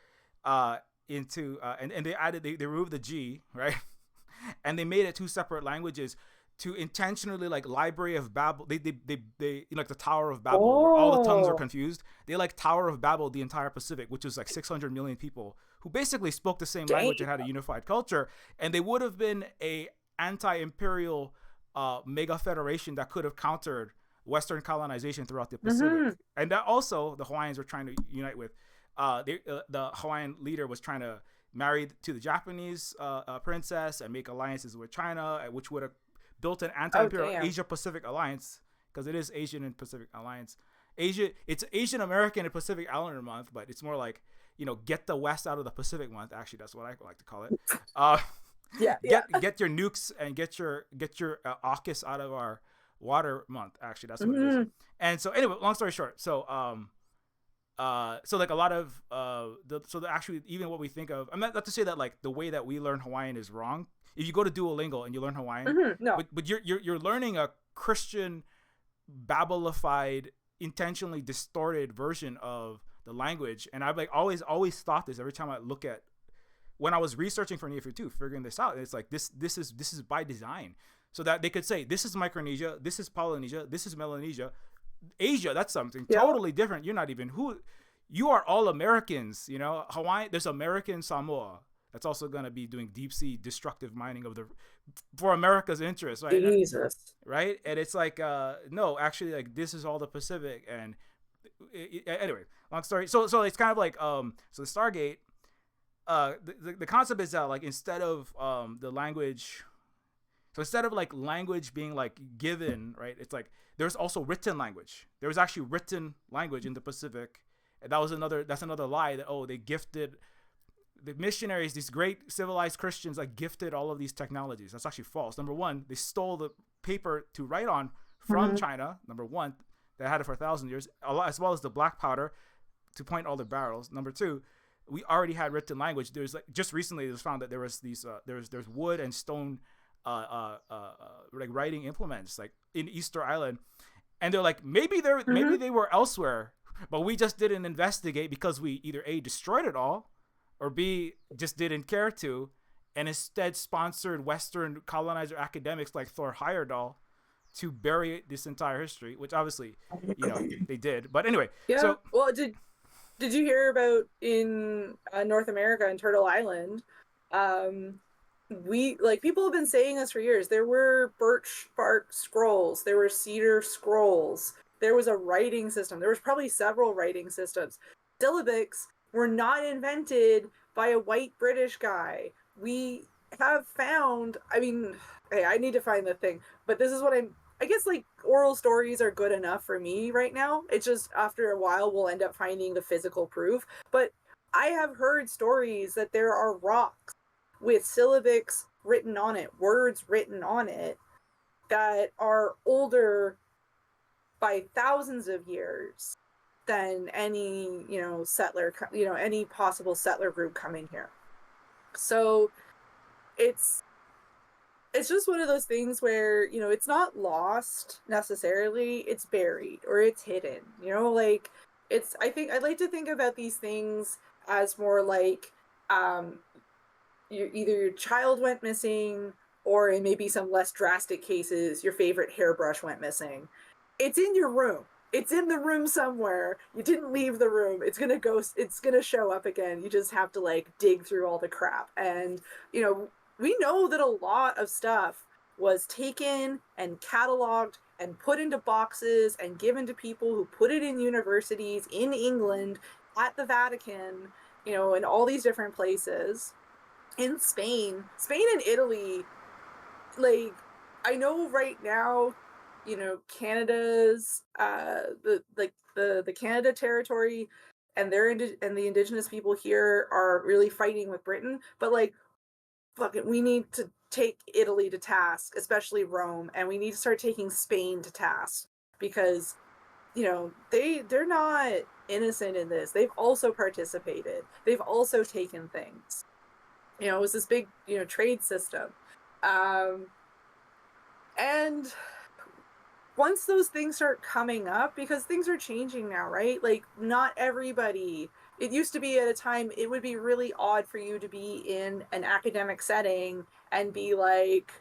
into and they removed the G, right? And they made it 2 separate languages to intentionally, like Library of Babel, they like the Tower of Babel, where all the tongues are confused. They like Tower of Babel the entire Pacific, which was like 600 million people who basically spoke the same language and had a unified culture, and they would have been a anti-imperial mega federation that could have countered Western colonization throughout the Pacific. And that also the Hawaiians were trying to unite with. The Hawaiian leader was trying to marry to the Japanese princess and make alliances with China, which would have built an anti-imperial Asia-Pacific alliance, because it is Asian and Pacific alliance. It's Asian American and Pacific Islander month, but it's more like, get the West out of the Pacific month. Actually, that's what I like to call it. Get your nukes and get your AUKUS out of our water month. Actually, that's what it is. And so anyway, long story short, so So like a lot of actually even what we think of, I'm not to say that like the way that we learn Hawaiian is wrong. If you go to Duolingo and you learn Hawaiian, No. but you're learning a Christian babblified, intentionally distorted version of the language. And I've like always thought this every time I look at when I was researching for Neophyte 2, figuring this out. It's like this is by design, so that they could say this is Micronesia, this is Polynesia, this is Melanesia, Asia. That's something totally different. You're not even who. You are all Americans. You know, Hawaii. There's American Samoa. That's also going to be doing deep sea destructive mining of the for America's interest, right? Jesus. Right? And it's like, no, actually, like this is all the Pacific. And anyway, long story. So it's kind of like, so the Stargate. The concept is that like instead of the language, so instead of like language being like given, right? It's like there's also written language. There was actually written language in the Pacific, and that's another lie that they gifted the missionaries, these great civilized Christians, like gifted all of these technologies. That's actually false. Number one, they stole the paper to write on from China. Number one, they had it for 1,000 years, as well as the black powder to point all the barrels. Number two, we already had written language. There's like just recently it was found that there was these there's wood and stone like writing implements like in Easter Island, and they're like maybe they were elsewhere, but we just didn't investigate because we either A, destroyed it all, or B, just didn't care to, and instead sponsored Western colonizer academics like Thor Heyerdahl to bury this entire history, which obviously they did. But anyway, yeah. So well, did you hear about in North America and Turtle Island? We like people have been saying this for years. There were birch bark scrolls. There were cedar scrolls. There was a writing system. There was probably several writing systems. Syllabics were not invented by a white British guy. We have found. I mean, hey, I need to find the thing. But this is what I guess like oral stories are good enough for me right now. It's just after a while we'll end up finding the physical proof. But I have heard stories that there are rocks with syllabics written on it, words written on it, that are older by thousands of years than any, settler, any possible settler group coming here. So it's just one of those things where, it's not lost necessarily, it's buried or it's hidden, like I'd like to think about these things as more like, either your child went missing, or in maybe some less drastic cases, your favorite hairbrush went missing. It's in your room. It's in the room somewhere. You didn't leave the room. It's gonna show up again. You just have to like dig through all the crap. And we know that a lot of stuff was taken and cataloged and put into boxes and given to people who put it in universities in England, at the Vatican, in all these different places. In Spain and Italy, like I know right now, Canada's the Canada territory and and the Indigenous people here are really fighting with Britain, but like fucking we need to take Italy to task, especially Rome, and we need to start taking Spain to task because they're not innocent in this. They've also participated. They've also taken things. It was this big, trade system. And once those things start coming up, because things are changing now, right? Like, not everybody. It used to be at a time, it would be really odd for you to be in an academic setting and be like,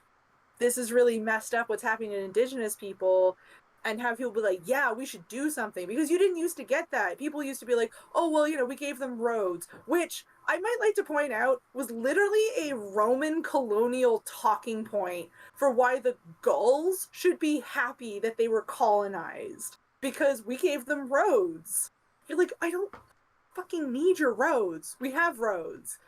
this is really messed up what's happening to Indigenous people, and have people be like, yeah, we should do something, because you didn't used to get that. People used to be like, oh, well, we gave them roads, which I might like to point out was literally a Roman colonial talking point for why the Gauls should be happy that they were colonized, because we gave them roads. You're like, I don't fucking need your roads. We have roads.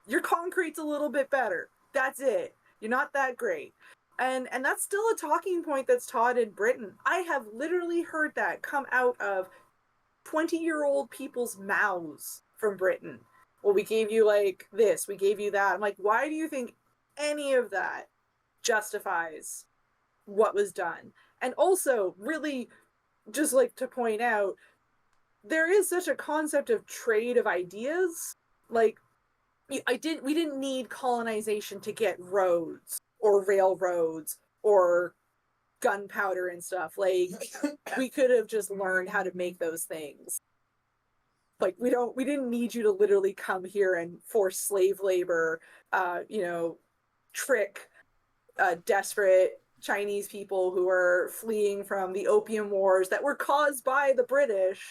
Your concrete's a little bit better. That's it. You're not that great. And that's still a talking point that's taught in Britain. I have literally heard that come out of 20-year-old people's mouths from Britain. Well, we gave you like this, we gave you that. I'm like, why do you think any of that justifies what was done? And also, really, just like to point out, there is such a concept of trade of ideas. Like, we didn't need colonization to get roads or railroads or gunpowder and stuff. Like, we could have just learned how to make those things. Like, we didn't need you to literally come here and force slave labor, you know, trick desperate Chinese people who are fleeing from the opium wars that were caused by the British,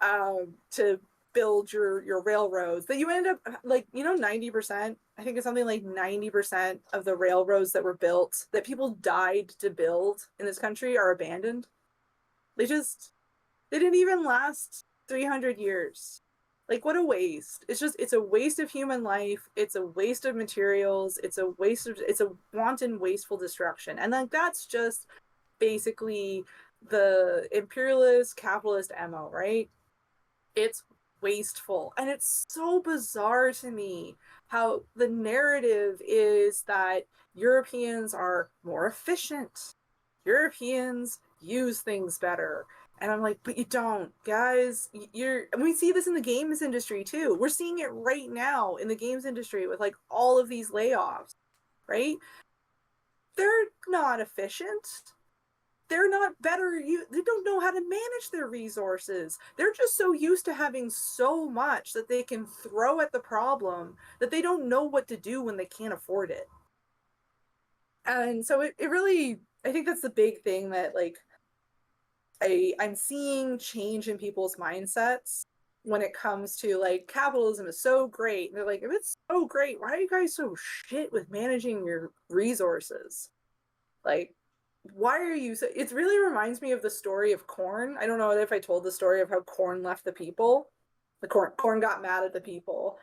to build your railroads. That you end up, like, 90%, I think it's something like 90% of the railroads that were built that people died to build in this country are abandoned. They just, they didn't even last 300 years. Like, what a waste. It's a waste of human life. It's a waste of materials. It's a wanton, wasteful destruction. And like, that's just basically the imperialist capitalist MO, right? It's wasteful. And it's so bizarre to me how the narrative is that Europeans are more efficient. Europeans use things better. And I'm like, but you don't, guys. And we see this in the games industry too. We're seeing it right now in the games industry with like all of these layoffs, right? They're not efficient. They're not better. They don't know how to manage their resources. They're just so used to having so much that they can throw at the problem that they don't know what to do when they can't afford it. And so it really, I think that's the big thing that, like, I'm seeing change in people's mindsets when it comes to, like, capitalism is so great. And they're like, if it's so great, why are you guys so shit with managing your resources? Like, why are you so? It really reminds me of the story of corn. I don't know if I told the story of how corn left the people. The corn got mad at the people.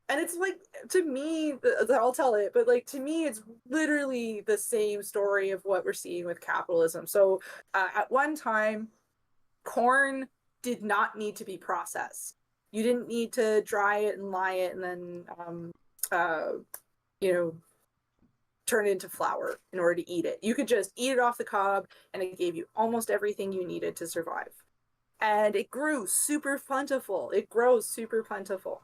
And it's like, to me, I'll tell it, but like, to me, it's literally the same story of what we're seeing with capitalism. So at one time, corn did not need to be processed. You didn't need to dry it and lie it and then, uh, you know, turn it into flour in order to eat it. You could just eat it off the cob, and it gave you almost everything you needed to survive. And it grew super plentiful. It grows super plentiful.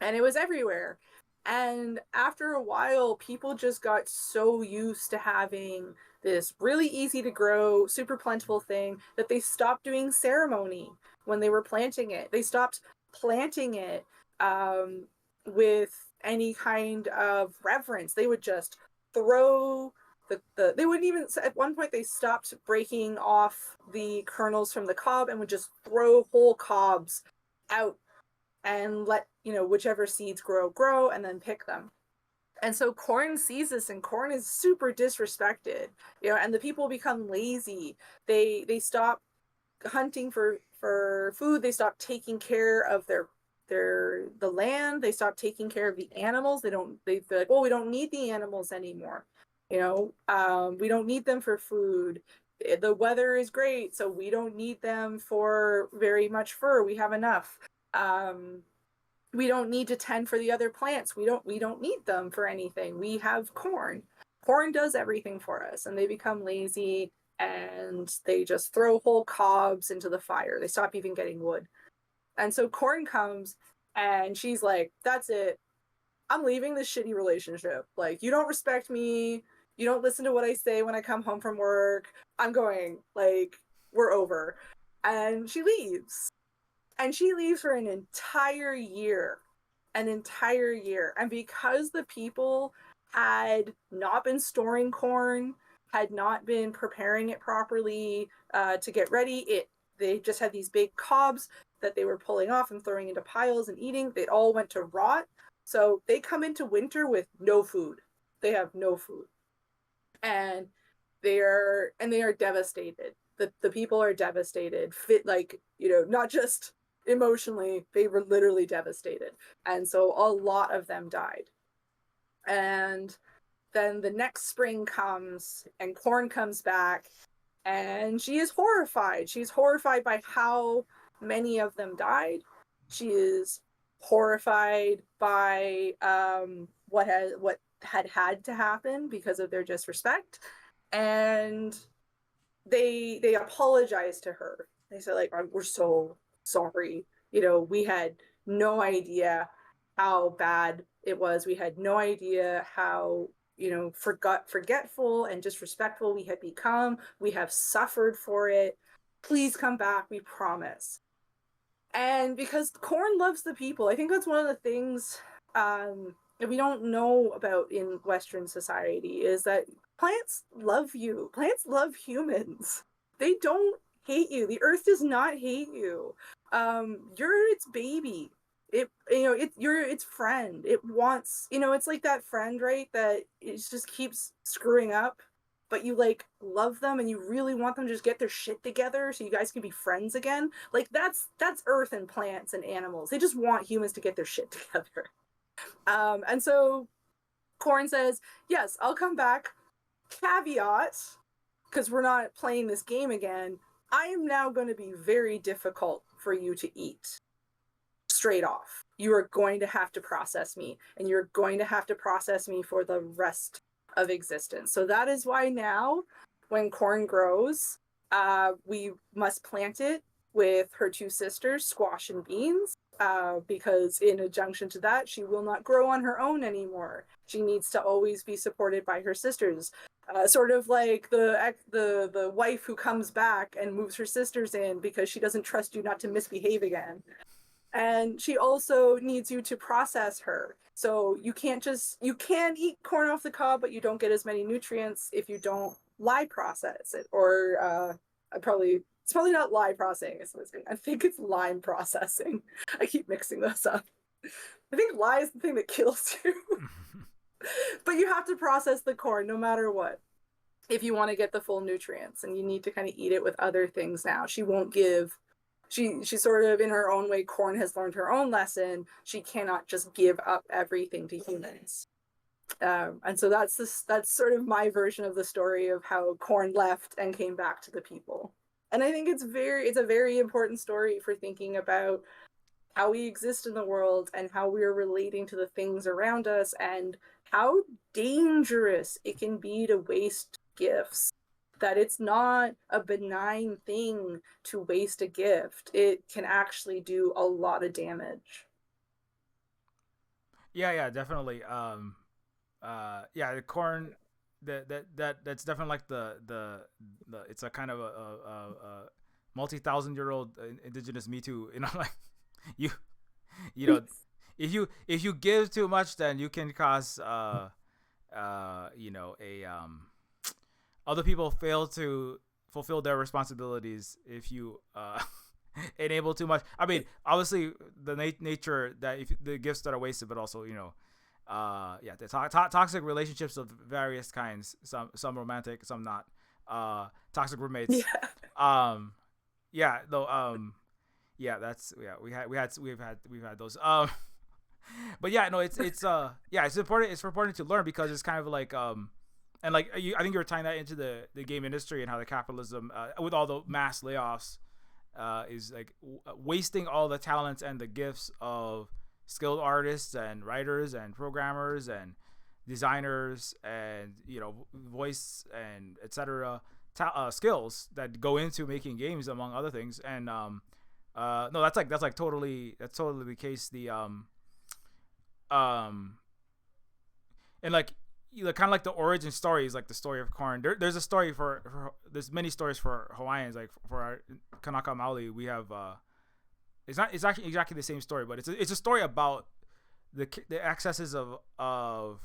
And it was everywhere. And after a while, people just got so used to having this really easy to grow, super plentiful thing that they stopped doing ceremony when they were planting it. They stopped planting it with any kind of reverence. They would just throw they wouldn't even, at one point they stopped breaking off the kernels from the cob and would just throw whole cobs out and let, whichever seeds grow and then pick them. And so corn sees this, and corn is super disrespected, and the people become lazy. They stop hunting for food. They stop taking care of the land. They stop taking care of the animals. They're like, well, we don't need the animals anymore. We don't need them for food. The weather is great, so we don't need them for very much fur. We have enough. We don't need to tend for the other plants. We don't need them for anything. We have corn. Corn does everything for us, and they become lazy, and they just throw whole cobs into the fire. They stop even getting wood. And so corn comes, and she's like, that's it. I'm leaving this shitty relationship. Like, you don't respect me. You don't listen to what I say when I come home from work. I'm going. Like, we're over. And she leaves. And she leaves for an entire year. An entire year. And because the people had not been storing corn, had not been preparing it properly to get ready, they just had these big cobs that they were pulling off and throwing into piles and eating. They all went to rot. So they come into winter with no food. They have no food. And they are devastated. The people are devastated. Not just emotionally, they were literally devastated. And so a lot of them died. And then the next spring comes, and corn comes back, and she is horrified. She's horrified by how many of them died. She is horrified by what had to happen because of their disrespect. And they apologize to her. They say, like, we're so sorry. We had no idea how bad it was. We had no idea how, forgetful and disrespectful we had become. We have suffered for it. Please come back, we promise. And because corn loves the people, I think that's one of the things that we don't know about in Western society is that plants love you. Plants love humans. They don't hate you. The earth does not hate you. You're its baby. You're its friend. It wants, it's like that friend, right? That it just keeps screwing up, but you like love them and you really want them to just get their shit together so you guys can be friends again. Like that's earth and plants and animals. They just want humans to get their shit together. And so Corn says, yes, I'll come back. Caveat, because we're not playing this game again, I am now going to be very difficult for you to eat. Straight off. You are going to have to process me, and you're going to have to process me for the rest of existence. So that is why now, when corn grows, we must plant it with her two sisters, Squash and Beans, because in adjunction to that, she will not grow on her own anymore. She needs to always be supported by her sisters. Sort of like the wife who comes back and moves her sisters in because she doesn't trust you not to misbehave again. And she also needs you to process her. So you can eat corn off the cob, but you don't get as many nutrients if you don't lye process it. Or it's probably not lye processing. I think it's lime processing. I keep mixing those up. I think lye is the thing that kills you. But you have to process the corn no matter what if you want to get the full nutrients, and you need to kind of eat it with other things now. She won't give... She sort of, in her own way, corn has learned her own lesson. She cannot just give up everything to humans. And so that's sort of my version of the story of how corn left and came back to the people. And I think it's a very important story for thinking about how we exist in the world and how we're relating to the things around us and how dangerous it can be to waste gifts. That it's not a benign thing to waste a gift. It can actually do a lot of damage. Yeah, definitely. The corn that's definitely like the it's a kind of a multi-thousand-year-old indigenous Me Too. Like you you know if you give too much, then you can cause other people fail to fulfill their responsibilities if you enable too much. I mean, obviously the nature that if the gifts that are wasted, but also the toxic relationships of various kinds, some romantic, some not, toxic roommates. We've had those. But yeah, no, it's important. It's important to learn because it's kind of like and like I think you were tying that into the game industry and how the capitalism with all the mass layoffs is like wasting all the talents and the gifts of skilled artists and writers and programmers and designers and voice and etc. Skills that go into making games, among other things. And no, that's totally the case. And like kind of like the origin story is like the story of corn. There's a story there's many stories for Hawaiians. Like for our Kanaka Maoli, we have it's actually exactly the same story, but it's a story about the excesses of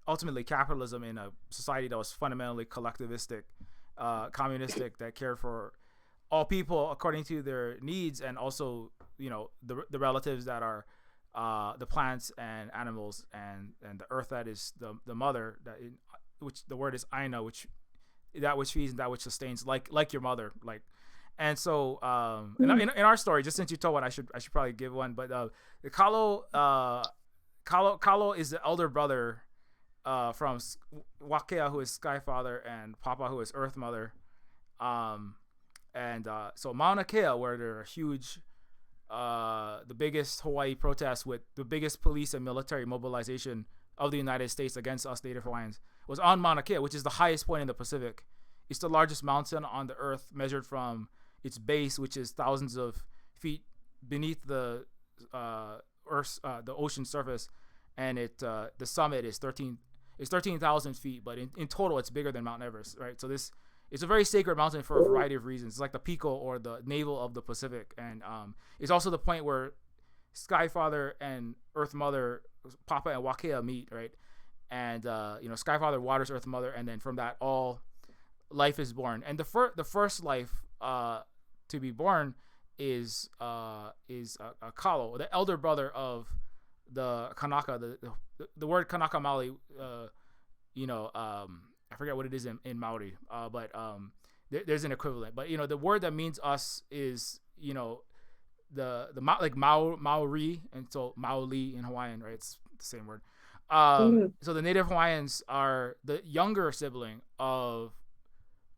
ultimately capitalism in a society that was fundamentally collectivistic, communistic, that cared for all people according to their needs, and also the relatives that are the plants and animals and the earth that is the mother, which the word is Aina, which that which feeds and that which sustains, like your mother, like. And so in our story, just since you told one, I should probably give one, but the Kalo is the elder brother from Wakea, who is Sky Father, and Papa, who is Earth Mother. So Mauna Kea, where there are huge the biggest Hawaii protest with the biggest police and military mobilization of the United States against us Native Hawaiians, was on Mauna Kea, which is the highest point in the Pacific. It's the largest mountain on the earth, measured from its base, which is thousands of feet beneath the Earth, the ocean surface, and the summit is 13,000 feet, but in total it's bigger than Mount Everest, right? So it's a very sacred mountain for a variety of reasons. It's like the pico or the navel of the Pacific, and it's also the point where Skyfather and Earth Mother, Papa and Wakea meet, right? And Skyfather waters Earth Mother, and then from that all life is born. And the first life to be born is Kalo, the elder brother of the Kanaka. The word Kanaka Maoli, I forget what it is in Maori, but there's an equivalent. But the word that means us is like Maori, and so Maoli in Hawaiian, right? It's the same word. So the Native Hawaiians are the younger sibling of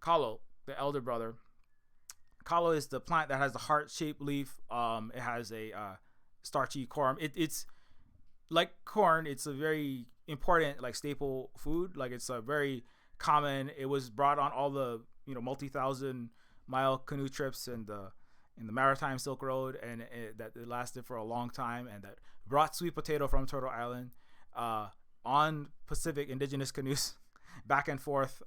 Kalo, the elder brother. Kalo is the plant that has the heart-shaped leaf. It has a starchy corm. It's like corn. It's a very important like staple food. Like it's a very common. It was brought on all the multi-thousand mile canoe trips in the maritime Silk Road, and that it lasted for a long time, and that brought sweet potato from Turtle Island on Pacific indigenous canoes back and forth.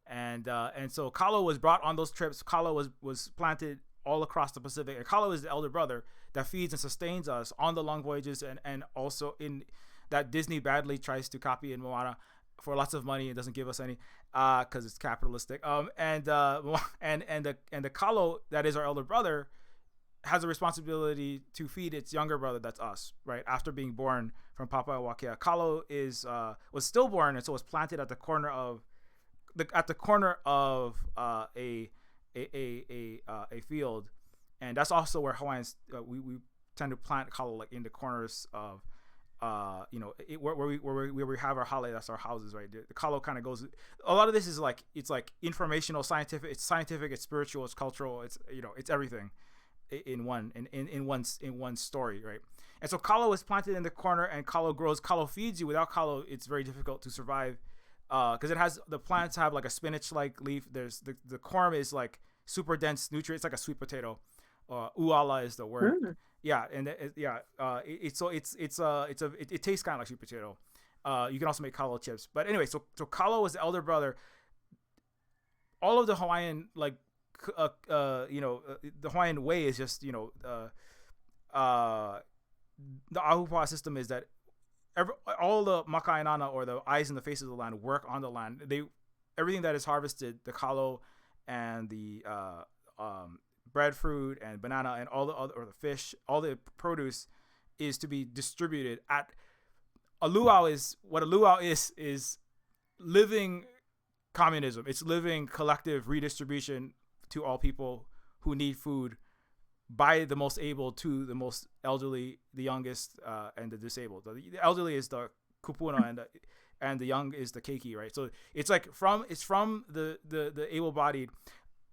And so Kalo was brought on those trips. Kalo was planted all across the Pacific, and Kalo is the elder brother that feeds and sustains us on the long voyages, and also in that Disney badly tries to copy in Moana for lots of money and doesn't give us any because it's capitalistic. And the Kalo that is our elder brother has a responsibility to feed its younger brother, that's us, right? After being born from Papa and Wakea, Kalo was stillborn, and so was planted at the corner of a field, and that's also where Hawaiians we tend to plant Kalo like in the corners of where we have our hale, that's our houses, right? The Kalo kind of goes. A lot of this is it's informational, scientific. It's scientific. It's spiritual. It's cultural. It's it's everything in one story, right? And so Kalo is planted in the corner, and Kalo grows. Kalo feeds you. Without Kalo, it's very difficult to survive. Because the plants have like a spinach-like leaf. There's the corm is like super dense nutrients, like a sweet potato. Uala is the word. Yeah, and it tastes kind of like sweet potato. You can also make Kalo chips. But anyway, so Kalo was the elder brother. All of the Hawaiian the Hawaiian way is just the Ahupua'a system is that all the maka'inana, or the eyes and the faces of the land, work on the land. Everything that is harvested, the Kalo and the breadfruit and banana and all the other, or the fish, all the produce is to be distributed at a luau. What a luau is living communism. It's living collective redistribution to all people who need food, by the most able to the most elderly, the youngest, and the disabled. The elderly is the kupuna, and the young is the keiki, right? So it's from the able-bodied.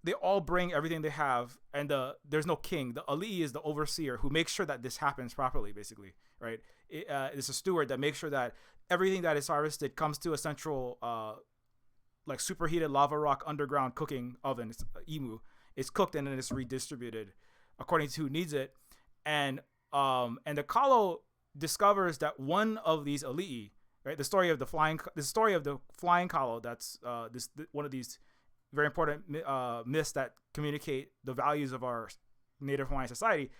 They all bring everything they have, and there's no king. The ali'i is the overseer who makes sure that this happens properly, basically, right? It's a steward that makes sure that everything that is harvested comes to a central, like superheated lava rock underground cooking oven. It's imu. It's cooked and then it's redistributed according to who needs it. And the Kalo discovers that one of these ali'i, right? The story of the flying Kalo. That's one of these very important myths that communicate the values of our Native Hawaiian society.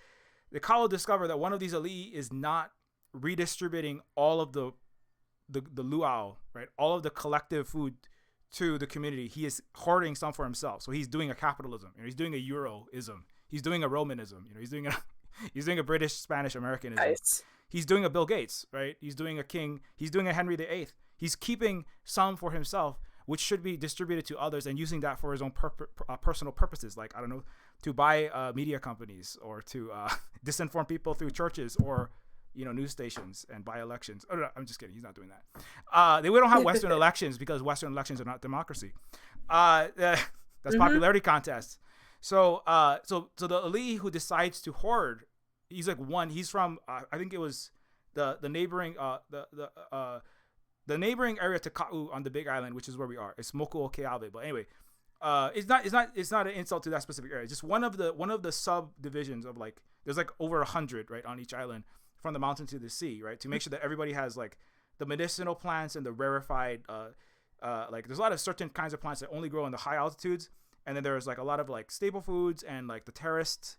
The Kalo discover that one of these ali'i is not redistributing all of the luau, right? All of the collective food to the community. He is hoarding some for himself. So he's doing a capitalism. He's doing a Euroism. He's doing a Romanism. He's doing a British Spanish Americanism. Nice. He's doing a Bill Gates, right? He's doing a king. He's doing a Henry VIII. He's keeping some for himself, which should be distributed to others, and using that for his own personal purposes, like, I don't know, to buy media companies, or to disinform people through churches, or news stations, and buy elections. Oh, no, I'm just kidding. He's not doing that. We don't have Western elections because Western elections are not democracy. That's popularity contests. So the ali'i who decides to hoard, he's from I think it was the neighboring the neighboring area to Ka'u on the Big Island, which is where we are. It's Moku o Keawe. But anyway, it's not an insult to that specific area. It's just one of the subdivisions of like There's like over 100, right, on each island from the mountain to the sea, right, to make sure that everybody has like the medicinal plants and the rarefied, like there's a lot of certain kinds of plants that only grow in the high altitudes, and then there's like a lot of like staple foods and like the terraced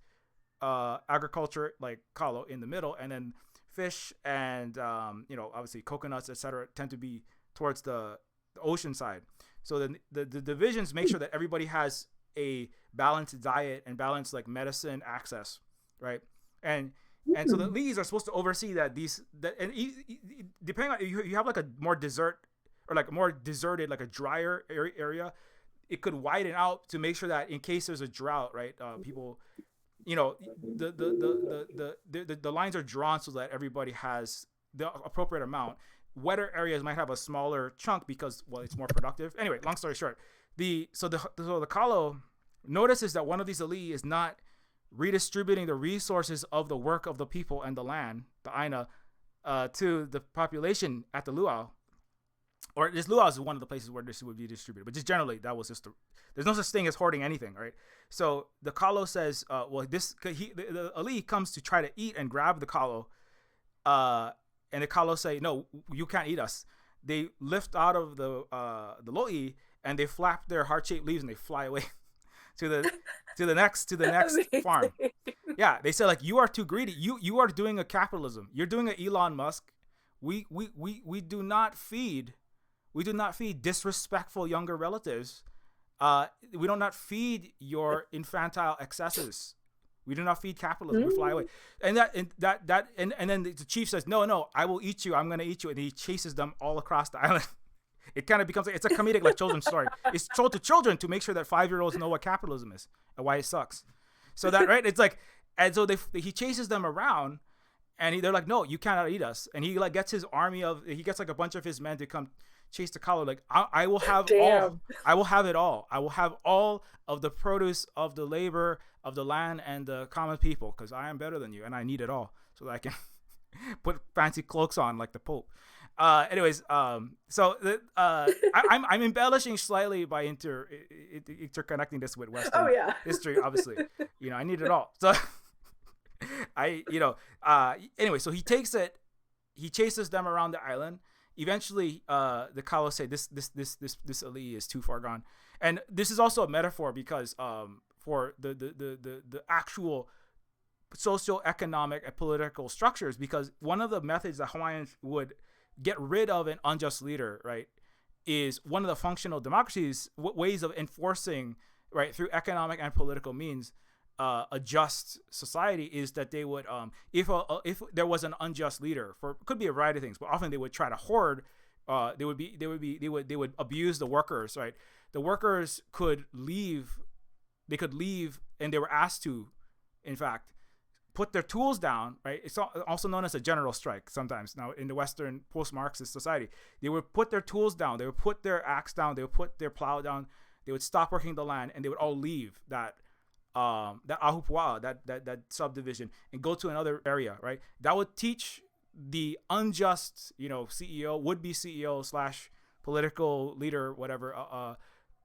agriculture, like kalo in the middle, and then fish and obviously coconuts, etc., tend to be towards the ocean side. So then the divisions make sure that everybody has a balanced diet and balanced like medicine access, right? And so the leads are supposed to oversee that depending on you have like a more desert or like more deserted, like a drier area, it could widen out to make sure that in case there's a drought, right, people, the lines are drawn so that everybody has the appropriate amount. Wetter areas might have a smaller chunk because, well, it's more productive. Anyway, long story short, the Kalo notices that one of these elite is not redistributing the resources of the work of the people and the land, the Aina, to the population at the luau. Or this luau is one of the places where this would be distributed, but just generally that was just there's no such thing as hoarding anything, right? So the Kalo says, the elite comes to try to eat and grab the Kalo, and the Kalo say, no, you can't eat us. They lift out of the lo'i and they flap their heart-shaped leaves and they fly away to the next farm. Yeah, they say like, you are too greedy. You are doing a capitalism. You're doing an Elon Musk. We do not feed disrespectful younger relatives. We do not feed your infantile excesses. We do not feed capitalism. We fly away. And then the chief says, no, I will eat you. I'm going to eat you. And he chases them all across the island. It kind of becomes it's a comedic like children's story. It's told to children to make sure that 5-year-olds know what capitalism is and why it sucks. So that, right? It's like, and so he chases them around and they're like, no, you cannot eat us. And he like gets his army he gets like a bunch of his men to come chase the Kalo. Like, I will have all. I will have it all. I will have all of the produce of the labor of the land and the common people, because I am better than you and I need it all so that I can put fancy cloaks on like the Pope. Anyways, so I'm embellishing slightly by interconnecting this with Western history. Obviously, I need it all. So anyway, so he takes it. He chases them around the island. Eventually, the Kalo say this Ali is too far gone, and this is also a metaphor because for the actual socioeconomic and political structures, because one of the methods that Hawaiians would get rid of an unjust leader, right, is one of the functional democracies ways of enforcing, right, through economic and political means, a just society, is that they would if there was an unjust leader, for could be a variety of things, but often they would try to hoard. They would abuse the workers, right? The workers could leave. They could leave, and they were asked to, in fact, put their tools down, right? It's also known as a general strike sometimes. Now, in the Western post-Marxist society, they would put their tools down. They would put their axe down. They would put their plow down. They would stop working the land, and they would all leave that ahupua, that subdivision, and go to another area, right? That would teach the unjust, CEO, would-be CEO / political leader, whatever,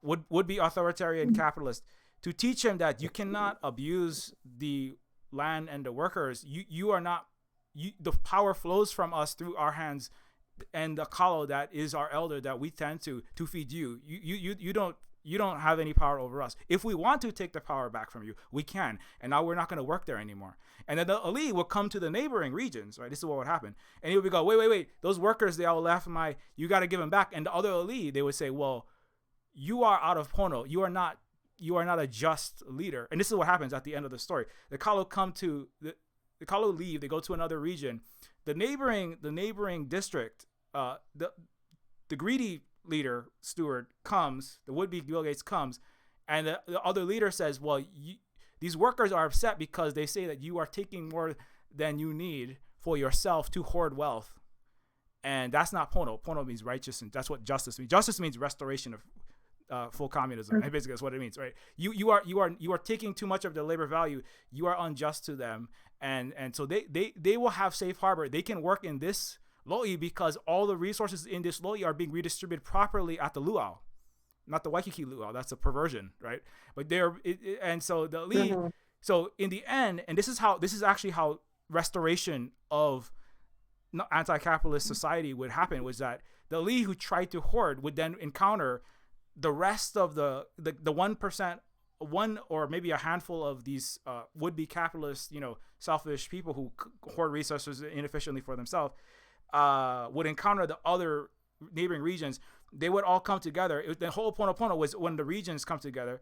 would be authoritarian capitalist, to teach him that you cannot abuse the land and the workers. You are not. The power flows from us through our hands, and the Kalo that is our elder that we tend to feed you. You don't have any power over us. If we want to take the power back from you, we can. And now we're not going to work there anymore. And then the Ali will come to the neighboring regions, right? This is what would happen. And he would go, wait. Those workers, they all left you got to give them back. And the other Ali, they would say, well, you are out of pono. You are not a just leader. And this is what happens at the end of the story. The Kalo the Kalo leave. They go to another region. The neighboring district, the greedy leader, steward, comes, the would-be Bill Gates comes, and the other leader says, well, these workers are upset because they say that you are taking more than you need for yourself to hoard wealth. And that's not pono. Pono means righteousness. That's what justice means. Justice means restoration of full communism. And basically that's what it means, right? You are taking too much of their labor value. You are unjust to them. And so they will have safe harbor. They can work in this lo'i because all the resources in this lo'i are being redistributed properly at the luau, not the Waikiki luau. That's a perversion, right? But and so the Ali So in the end, and this is actually how restoration of anti-capitalist society would happen, was that the elite who tried to hoard would then encounter the rest of the 1%, one or maybe a handful of these would-be capitalist, selfish people who hoard resources inefficiently for themselves, would encounter the other neighboring regions. They would all come together. The whole Ho'oponopono was when the regions come together.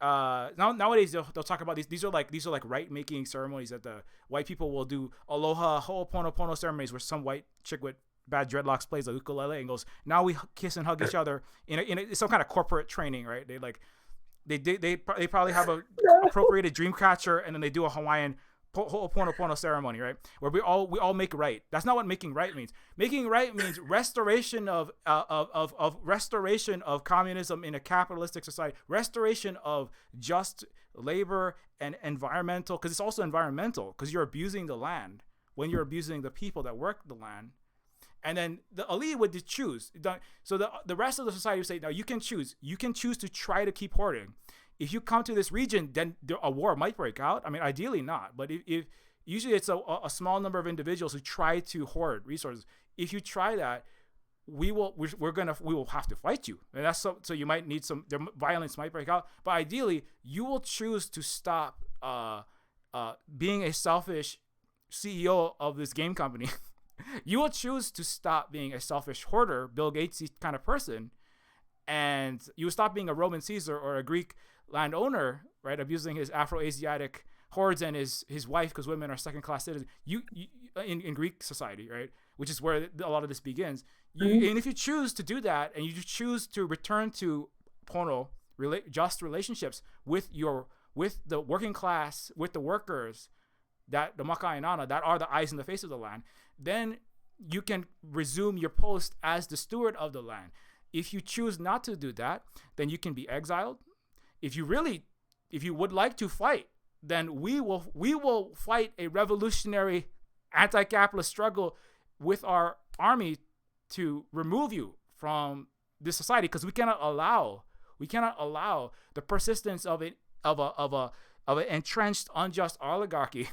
Nowadays they'll talk about these are like right making ceremonies that the white people will do. Aloha Ho'oponopono ceremonies where some white chick with bad dreadlocks plays the ukulele and goes, now we kiss and hug each other in some kind of corporate training, right? They probably have a appropriated dream catcher, and then they do a Hawaiian Ho'oponopono ceremony, right? Where we all make right. That's not what making right means. Making right means restoration of restoration of communism in a capitalistic society, restoration of just labor and environmental, because it's also environmental, because you're abusing the land when you're abusing the people that work the land. And then the elite would choose. So the rest of the society would say, now you can choose. You can choose to try to keep hoarding. If you come to this region, then a war might break out. I mean, ideally not, but if usually it's a small number of individuals who try to hoard resources. If you try that, we will have to fight you, and that's so you might need violence might break out. But ideally, you will choose to stop being a selfish CEO of this game company. You will choose to stop being a selfish hoarder, Bill Gatesy kind of person, and you will stop being a Roman Caesar or a Greek landowner, right, abusing his Afro-Asiatic hordes and his wife, because women are second-class citizens. You in Greek society, right, which is where a lot of this begins. And if you choose to do that, and you choose to return to pono, just relationships with the working class, with the workers, that the maka'inana, that are the eyes and the face of the land, then you can resume your post as the steward of the land. If you choose not to do that, then you can be exiled. If you would like to fight, then we will fight a revolutionary anti-capitalist struggle with our army to remove you from this society, because we cannot allow the persistence of an entrenched unjust oligarchy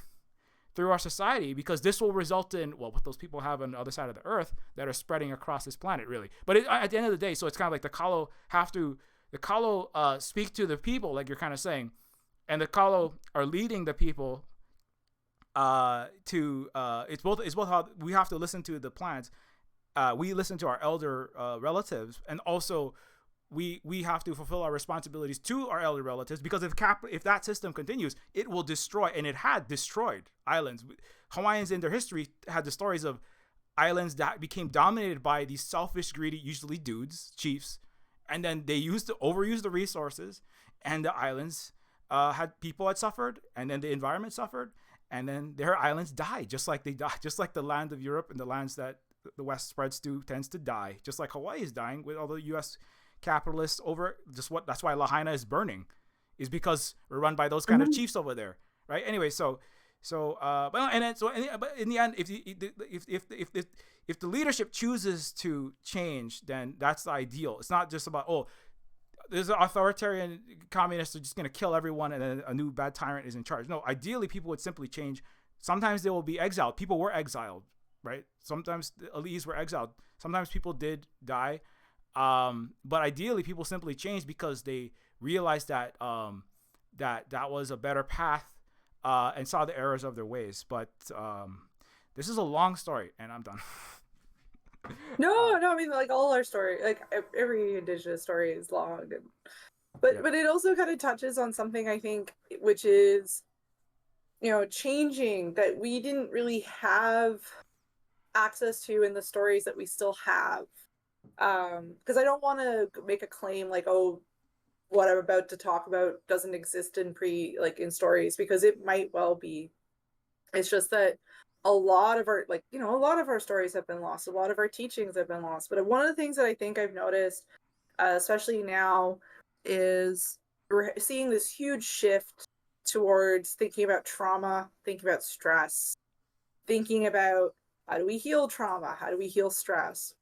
through our society, because this will result in what those people have on the other side of the earth that are spreading across this planet, really. But at the end of the day, so it's kind of like the Kalo speak to the people, like you're kind of saying, and the Kalo are leading the people it's both how we have to listen to the plants. We listen to our elder relatives, and also we have to fulfill our responsibilities to our elder relatives, because if that system continues, it will destroy, and it had destroyed islands. Hawaiians in their history had the stories of islands that became dominated by these selfish, greedy, usually dudes, chiefs, and then they overused the resources, and the islands had suffered, and then the environment suffered, and then their islands died, just like the land of Europe and the lands that the West spreads to tends to die, just like Hawaii is dying with all the U.S. capitalists over. That's why Lahaina is burning, is because we're run by those kind of chiefs over there, right? Anyway, but in the end, if the leadership chooses to change, then that's the ideal. It's not just about there's an authoritarian communist are just going to kill everyone, and then a new bad tyrant is in charge. No, ideally, people would simply change. Sometimes they will be exiled. People were exiled, right? Sometimes the elites were exiled. Sometimes people did die. But ideally, people simply changed because they realized that that was a better path, and saw the errors of their ways. But this is a long story, and I'm done. No, I mean, like, all our story, like every Indigenous story is long, but it also kind of touches on something, I think, which is, changing, that we didn't really have access to in the stories that we still have. Because I don't want to make a claim like, what I'm about to talk about doesn't exist in stories, because it might well be. It's just that a lot of our stories have been lost. A lot of our teachings have been lost. But one of the things that I think I've noticed, especially now, is we're seeing this huge shift towards thinking about trauma, thinking about stress, thinking about how do we heal trauma, how do we heal stress,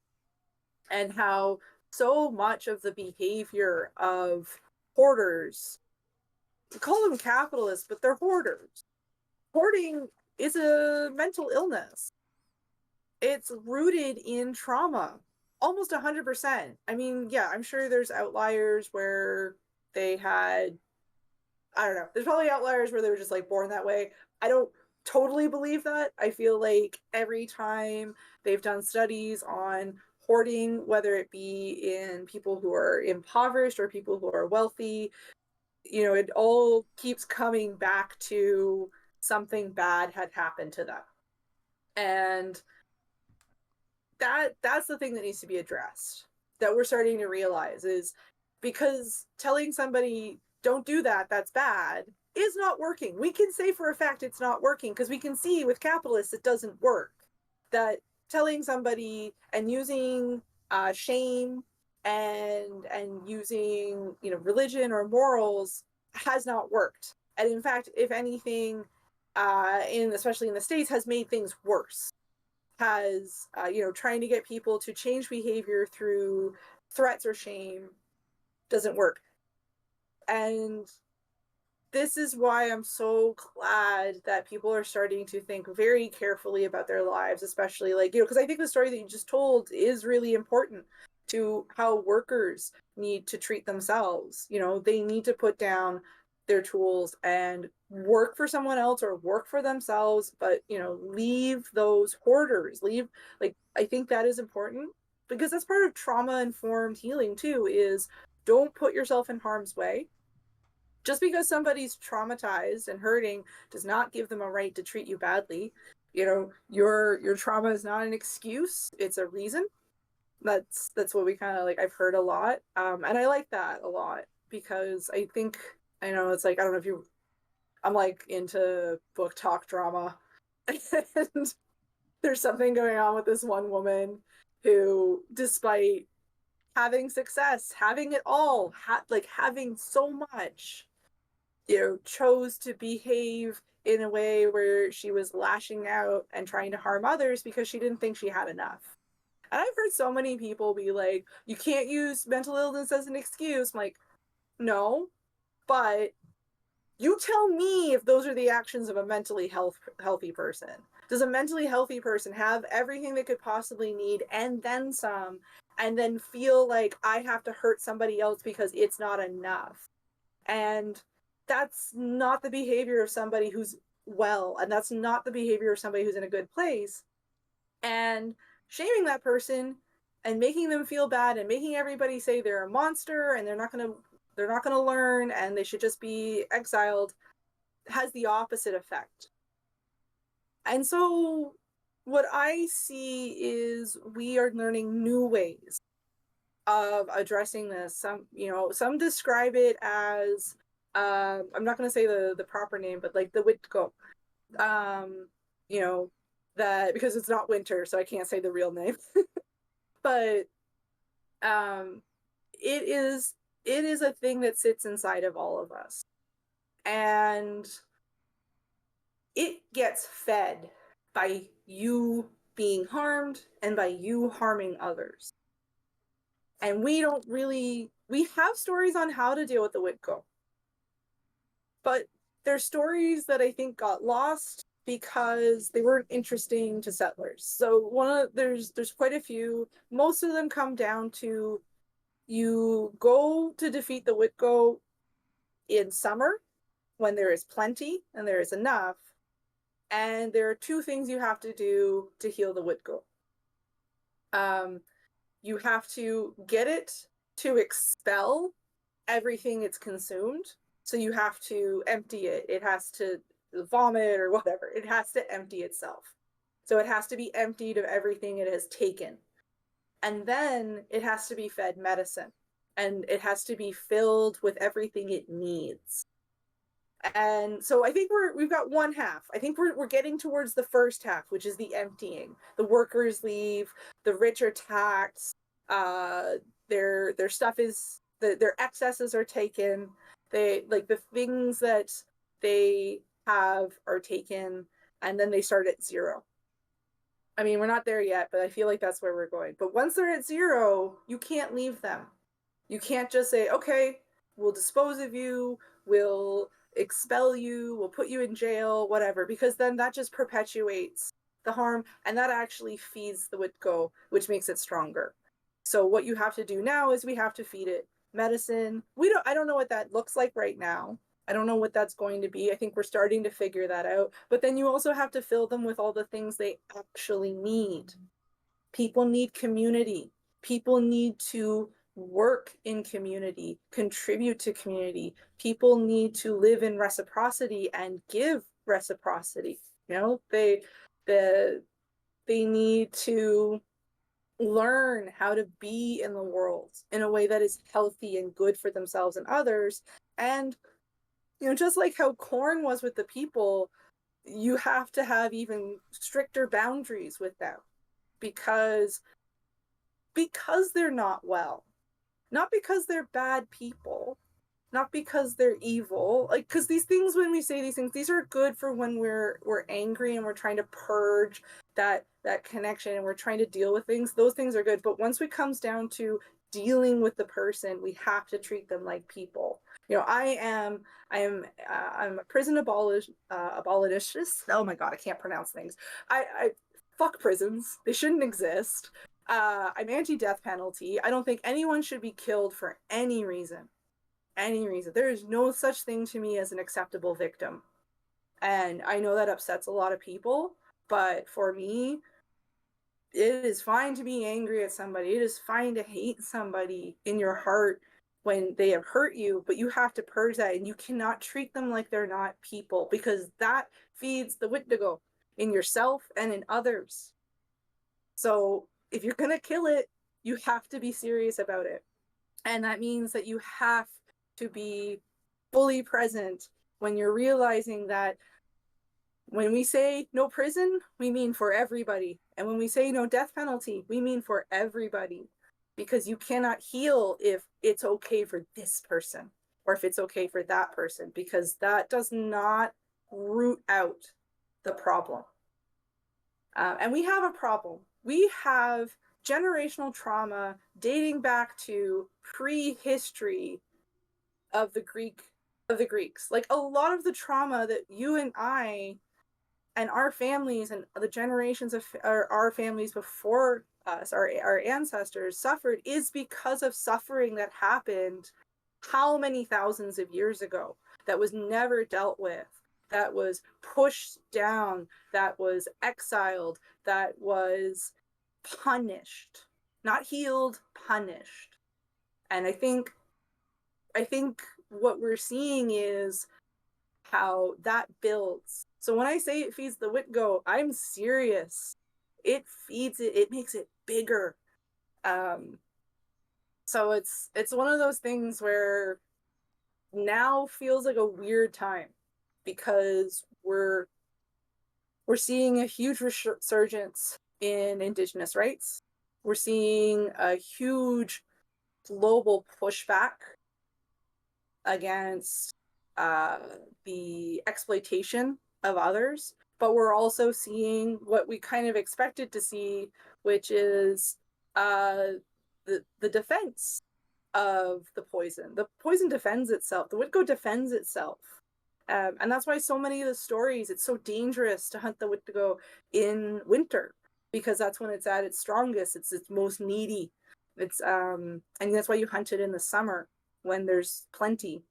and how so much of the behavior of hoarders call them capitalists, but they're hoarders. Hoarding is a mental illness. It's rooted in trauma, almost 100%. I mean, yeah, I'm sure there's outliers where they had, I don't know, there's probably outliers where they were just like born that way. I don't totally believe that. I feel like every time they've done studies on hoarding, whether it be in people who are impoverished or people who are wealthy, it all keeps coming back to something bad had happened to them. And that's the thing that needs to be addressed, that we're starting to realize, is because telling somebody don't do that, that's bad, is not working. We can say for a fact it's not working because we can see with capitalists it doesn't work. That telling somebody and using shame and using religion or morals has not worked. And in fact, if anything, especially in the States, has made things worse. Has trying to get people to change behavior through threats or shame doesn't work. And this is why I'm so glad that people are starting to think very carefully about their lives, especially because I think the story that you just told is really important to how workers need to treat themselves. They need to put down their tools and work for someone else or work for themselves, but leave those hoarders. I think that is important because that's part of trauma informed healing too, is don't put yourself in harm's way. Just because somebody's traumatized and hurting does not give them a right to treat you badly. Your trauma is not an excuse, it's a reason. That's what we kind of I've heard a lot, and I like that a lot because I know it's I don't know if you I'm into book talk drama. And there's something going on with this one woman who, despite having success, having it all, having so much, chose to behave in a way where she was lashing out and trying to harm others because she didn't think she had enough. And I've heard so many people be like, you can't use mental illness as an excuse. I'm like, no, but you tell me if those are the actions of a healthy person. Does a mentally healthy person have everything they could possibly need and then some, and then feel like I have to hurt somebody else because it's not enough? And that's not the behavior of somebody who's well, and that's not the behavior of somebody who's in a good place. And shaming that person and making them feel bad and making everybody say they're a monster and they're not going to learn and they should just be exiled has the opposite effect. And so what I see is we are learning new ways of addressing this. Some describe it as I'm not going to say the proper name, but the Witko. You know that because it's not winter, so I can't say the real name. But um, it is a thing that sits inside of all of us, and it gets fed by you being harmed and by you harming others. And we have stories on how to deal with the Witko. But they're stories that I think got lost because they weren't interesting to settlers. So there's quite a few. Most of them come down to you go to defeat the Witko in summer when there is plenty and there is enough. And there are two things you have to do to heal the Witko. You have to get it to expel everything it's consumed. So you have to empty it. It has to vomit or whatever. It has to empty itself. So it has to be emptied of everything it has taken. And then it has to be fed medicine. And it has to be filled with everything it needs. And so I think we've got one half. I think we're getting towards the first half, which is the emptying. The workers leave, the rich are taxed, their stuff is their excesses are taken. They the things that they have are taken, and then they start at zero. I mean, we're not there yet, but I feel like that's where we're going. But once they're at zero, you can't leave them. You can't just say, okay, we'll dispose of you, we'll expel you, we'll put you in jail, whatever, because then that just perpetuates the harm, and that actually feeds the Witgo, which makes it stronger. So what you have to do now is we have to feed it medicine. I don't know what that looks like right now. I don't know what that's going to be. I think we're starting to figure that out. But then you also have to fill them with all the things they actually need. People need community. People need to work in community, contribute to community. People need to live in reciprocity and give reciprocity. You know, the they need to learn how to be in the world in a way that is healthy and good for themselves and others. And, you know, just like how corn was with the people, you have to have even stricter boundaries with them because they're not well, not because they're bad people, not because they're evil. Like, because these things, when we say these things, these are good for when we're angry and we're trying to purge that connection and we're trying to deal with things. Those things are good, but once it comes down to dealing with the person, we have to treat them like people. You know, I'm a prison abolitionist. Oh my god, I can't pronounce things. I fuck prisons. They shouldn't exist. I'm anti-death penalty. I don't think anyone should be killed for any reason. Any reason. There is no such thing to me as an acceptable victim. And I know that upsets a lot of people, but for me, it is fine to be angry at somebody. It is fine to hate somebody in your heart when they have hurt you, but you have to purge that, and you cannot treat them like they're not people, because that feeds the Witdigo in yourself and in others. So if you're going to kill it, you have to be serious about it. And that means that you have to be fully present when you're realizing that when we say no prison, we mean for everybody. And when we say no death penalty, we mean for everybody. Because you cannot heal if it's okay for this person or if it's okay for that person, because that does not root out the problem. And we have a problem. We have generational trauma dating back to prehistory of the Greeks. Like, a lot of the trauma that you and I and our families and the generations of our families before us, our ancestors suffered, is because of suffering that happened how many thousands of years ago that was never dealt with, that was pushed down, that was exiled, that was punished, not healed, punished. And I think what we're seeing is how that builds. So when I say it feeds the Witgo, I'm serious. It feeds it. It makes it bigger. So it's one of those things where now feels like a weird time, because we're seeing a huge resurgence in Indigenous rights. We're seeing a huge global pushback against the exploitation of others, but we're also seeing what we kind of expected to see, which is the defense of the poison. The poison defends itself. The Witgo defends itself. And that's why so many of the stories, it's so dangerous to hunt the Witgo in winter, because that's when it's at its strongest. It's most needy. And that's why you hunt it in the summer when there's plenty.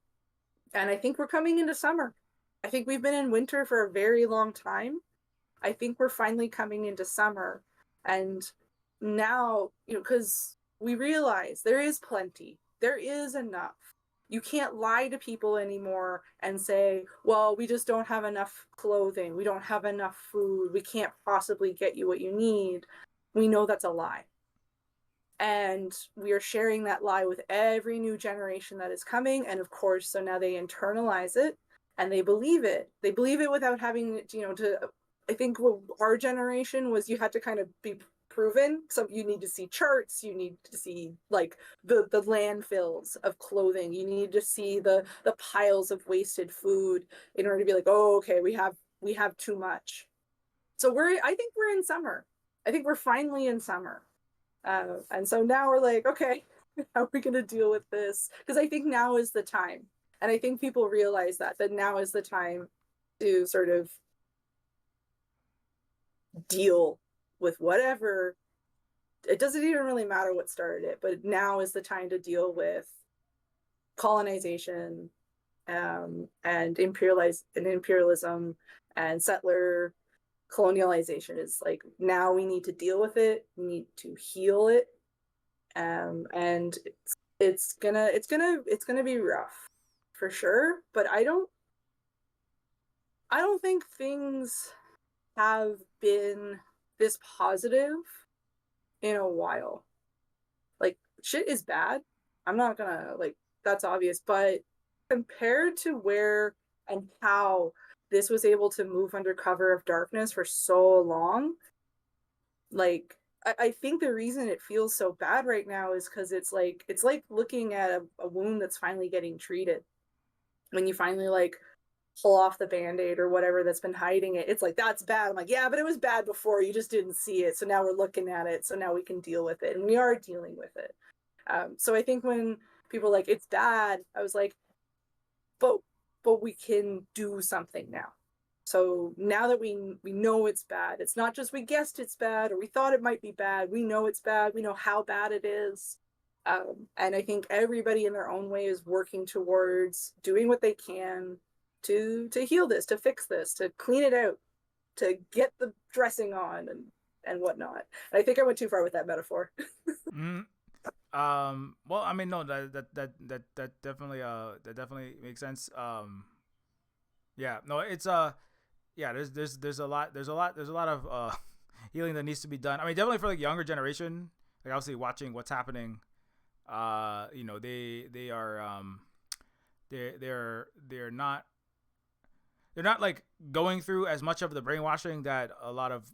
And I think we're coming into summer. I think we've been in winter for a very long time. I think we're finally coming into summer. And now, you know, because we realize there is plenty, there is enough. You can't lie to people anymore and say, well, we just don't have enough clothing, we don't have enough food, we can't possibly get you what you need. We know that's a lie. And we are sharing that lie with every new generation that is coming. And of course, so now they internalize it and they believe it. They believe it without having, you know, I think what our generation was, you had to kind of be proven. So you need to see charts, you need to see like the landfills of clothing, you need to see the piles of wasted food in order to be like, oh, okay, we have too much. So I think we're in summer. I think we're finally in summer. And so now we're like, okay, how are we going to deal with this? Because I think now is the time. And I think people realize that now is the time to sort of deal with whatever. It doesn't even really matter what started it, but now is the time to deal with colonization, and imperialism and settler colonialization. Is like, now we need to deal with it. We need to heal it, and it's gonna be rough for sure. But I don't think things have been this positive in a while. Like, shit is bad. I'm not gonna, like, that's obvious, but compared to where and how this was able to move under cover of darkness for so long, like, I think the reason it feels so bad right now is because it's like looking at a wound that's finally getting treated. When you finally like pull off the band-aid or whatever that's been hiding it, it's like, that's bad. I'm like, yeah, but it was bad before, you just didn't see it, so now we're looking at it, so now we can deal with it, and we are dealing with it. So I think when people are like, it's bad, I was like, but we can do something now. So now that we know it's bad, it's not just we guessed it's bad or we thought it might be bad. We know it's bad. We know how bad it is. And I think everybody in their own way is working towards doing what they can to heal this, to fix this, to clean it out, to get the dressing on and whatnot. And I think I went too far with that metaphor. Mm. Well, I mean, no, that definitely makes sense. Yeah, no, it's yeah, there's a lot of healing that needs to be done. I mean, definitely for like younger generation, like obviously watching what's happening. You know, they are they're not like going through as much of the brainwashing that a lot of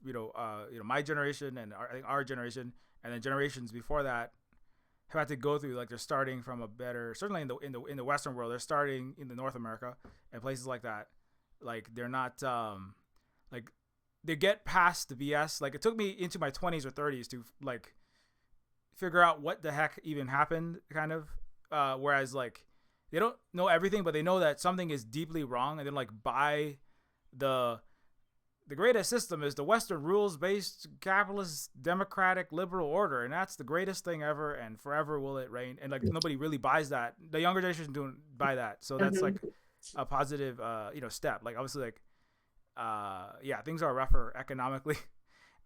my generation and I think our generation and then generations before that have had to go through. Like, they're starting from a better, certainly in the Western world, they're starting in the North America and places like that. Like, they're not like, they get past the BS. Like, it took me into my 20s or 30s to like figure out what the heck even happened, kind of. Whereas like, they don't know everything, but they know that something is deeply wrong, and then like, by the greatest system is the Western rules-based capitalist democratic liberal order, and that's the greatest thing ever, and forever will it reign. And like, nobody really buys that. The younger generation don't buy that, so that's like a positive step. Like, obviously, like yeah, things are rougher economically,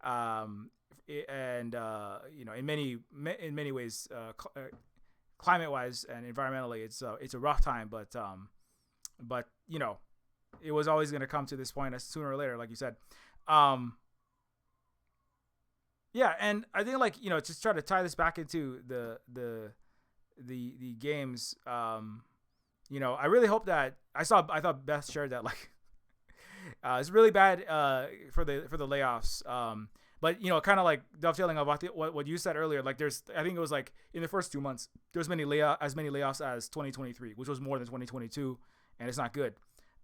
and in many ways, climate-wise and environmentally, it's a rough time. But it was always going to come to this point sooner or later, like you said. Yeah, and I think, like, just try to tie this back into the games. I really hope that I thought Beth shared that, like, it's really bad for the layoffs. But kind of like dovetailing about what you said earlier, like, I think it was like in the first 2 months there's many layoffs as 2023, which was more than 2022, and it's not good.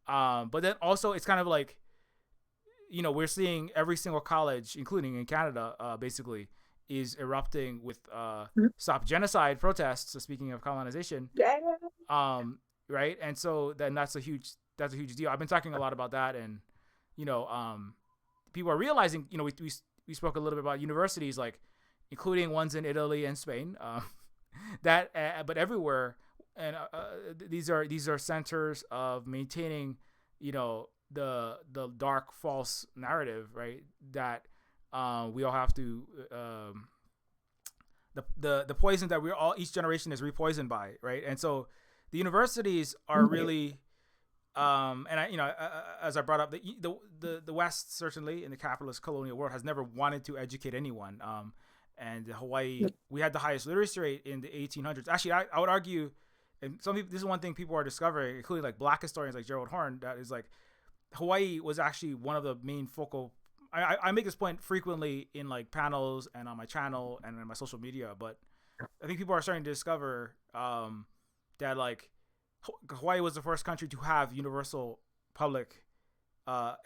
But then also it's kind of like, we're seeing every single college, including in Canada, basically is erupting with stop genocide protests. So speaking of colonization, Yeah. Right, and so then that's a huge deal. I've been talking a lot about that, and people are realizing. We spoke a little bit about universities, like including ones in Italy and Spain, that but everywhere. And these are centers of maintaining, the dark, false narrative, right? That we all have to the poison that each generation is repoisoned by, right? And so the universities are really, and as I brought up, the West, certainly in the capitalist colonial world, has never wanted to educate anyone. And Hawaii, we had the highest literacy rate in the 1800s. Actually, I would argue. And this is one thing people are discovering, including like black historians like Gerald Horn, that is like, Hawaii was actually one of the main focal. I make this point frequently in like panels and on my channel and on my social media, but I think people are starting to discover that like Hawaii was the first country to have universal public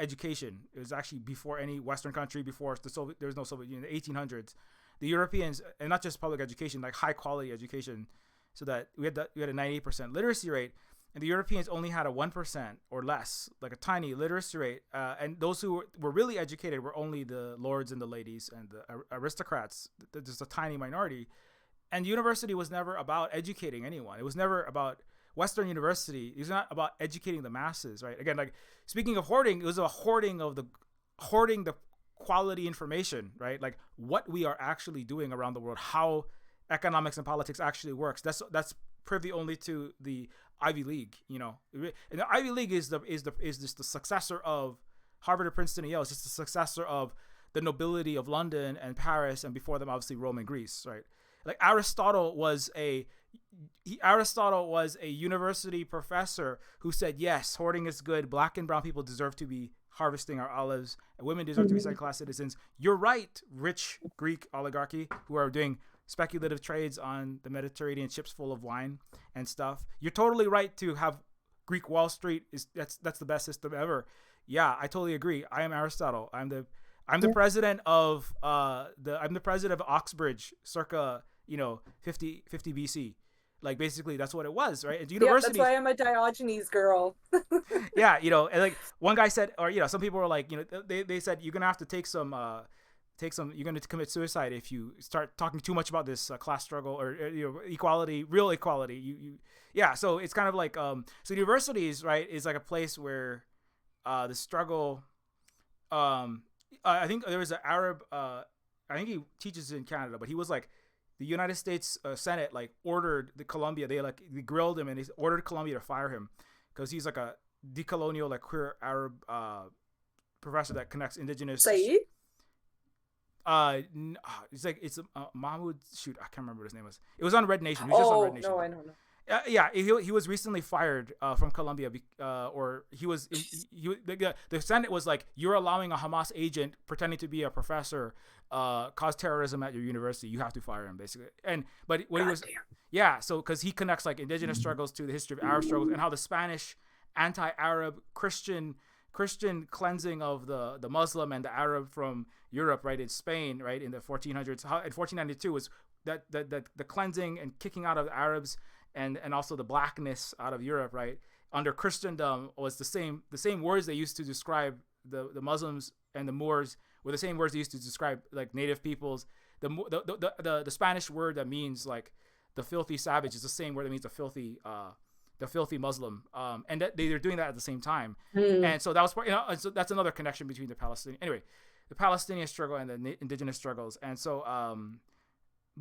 education. It was actually before any Western country, before there was no Soviet Union. In the 1800s, the Europeans, and not just public education, like high quality education. So that we had a 98% literacy rate, and the Europeans only had a 1% or less, like a tiny literacy rate. And those who were really educated were only the lords and the ladies and the aristocrats, just a tiny minority. And university was never about educating anyone. It was never about Western university. It was not about educating the masses, right? Again, like speaking of hoarding, it was a hoarding the quality information, right? Like what we are actually doing around the world, how economics and politics actually works. That's privy only to the Ivy League, you know. And the Ivy League is just the successor of Harvard or Princeton and Yale. It's just the successor of the nobility of London and Paris, and before them, obviously Rome and Greece, right? Like Aristotle was a university professor who said, yes, hoarding is good. Black and brown people deserve to be harvesting our olives, and women deserve to be second-class citizens. You're right, rich Greek oligarchy who are doing speculative trades on the Mediterranean, ships full of wine and stuff. You're totally right to have Greek Wall Street. That's the best system ever. Yeah, I totally agree. I am Aristotle. I'm the president of I'm the president of Oxbridge circa 50 BC. Like basically that's what it was, right? It's university. Yeah, that's why I'm a Diogenes girl. Yeah, and like one guy said, or some people were like, they said you're gonna have to take some you're going to commit suicide if you start talking too much about this class struggle or equality, real equality. Yeah. So it's kind of like so universities, right, is like a place where the struggle. I think there was an Arab. I think he teaches in Canada, but he was like the United States Senate like ordered the Columbia. They grilled him and they ordered Columbia to fire him because he's like a decolonial like queer Arab professor that connects indigenous. Saeed? It's Mahmoud. Shoot, I can't remember what his name was. It was on Red Nation. He was just on Red Nation. No, I don't know. Yeah, he was recently fired from Columbia, or the Senate was like, you're allowing a Hamas agent pretending to be a professor cause terrorism at your university. You have to fire him, basically. But when he was, yeah, so because he connects like indigenous struggles to the history of Arab struggles and how the Spanish anti-Arab Christian cleansing of the Muslim and the Arab from Europe, right, in Spain, right, in the 1400s, how in 1492 was that the cleansing and kicking out of the Arabs and also the blackness out of Europe, right, under Christendom was the same words they used to describe the Muslims and the Moors were the same words they used to describe like native peoples. The Spanish word that means like the filthy savage is the same word that means the filthy Muslim, and that they're doing that at the same time. And so that was so that's another connection between the Palestinian struggle and the indigenous struggles. And so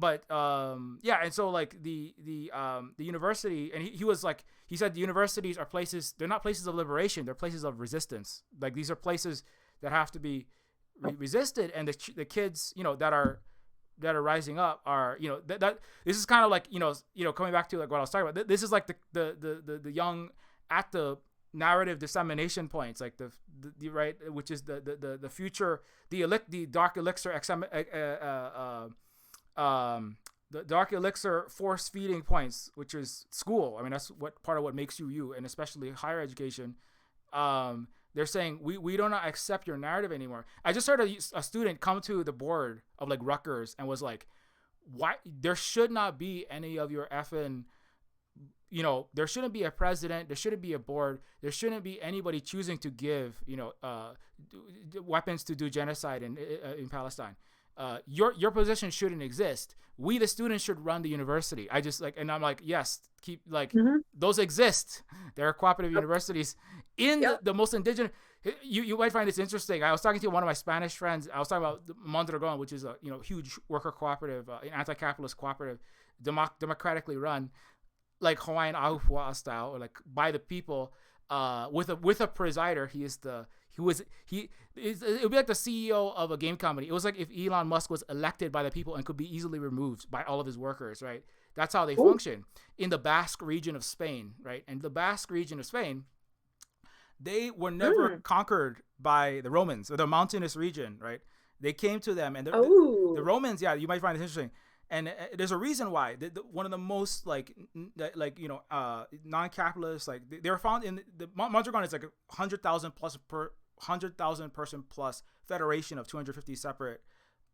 and so like the university, and he was like, he said the universities are places, they're not places of liberation, they're places of resistance. Like these are places that have to be resisted, and the kids that are rising up are that this is kind of like coming back to like what I was talking about. This is like the young at the narrative dissemination points, like the right, which is the future, the dark elixir the dark elixir force feeding points, which is school. I mean, that's what part of what makes you, and especially higher education. They're saying we do not accept your narrative anymore. I just heard a student come to the board of like Rutgers and was like, why there should not be any of your effing, there shouldn't be a president, there shouldn't be a board, there shouldn't be anybody choosing to give weapons to do genocide in Palestine. Your position shouldn't exist. We, the students, should run the university. I just and I'm like, yes, keep those exist. There are cooperative universities in the most indigenous. You might find this interesting. I was talking to one of my Spanish friends. I was talking about Mondragon, which is a huge worker cooperative, an anti-capitalist cooperative, democratically run, like Hawaiian Ahupua'a style, or like by the people, with a presider. It would be like the CEO of a game company. It was like if Elon Musk was elected by the people and could be easily removed by all of his workers, right? That's how they function in the Basque region of Spain, right? And the Basque region of Spain, they were never conquered by the Romans, or the mountainous region, right? They came to them, and the Romans, you might find it interesting. And there's a reason why. One of the most non-capitalist, like they were found in the Mondragon is like 100,000 person plus federation of 250 separate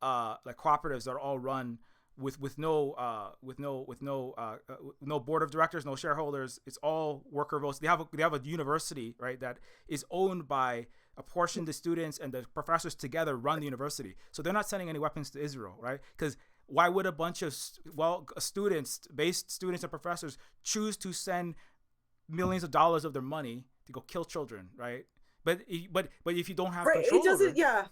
like cooperatives that are all run no board of directors, no shareholders. It's all worker votes. They have a university, right, that is owned by a portion of the students, and the professors together run the university. So they're not sending any weapons to Israel, right? Because why would a bunch of students and professors choose to send millions of dollars of their money to go kill children, right? But if you don't have right, control it doesn't. over it, Yeah,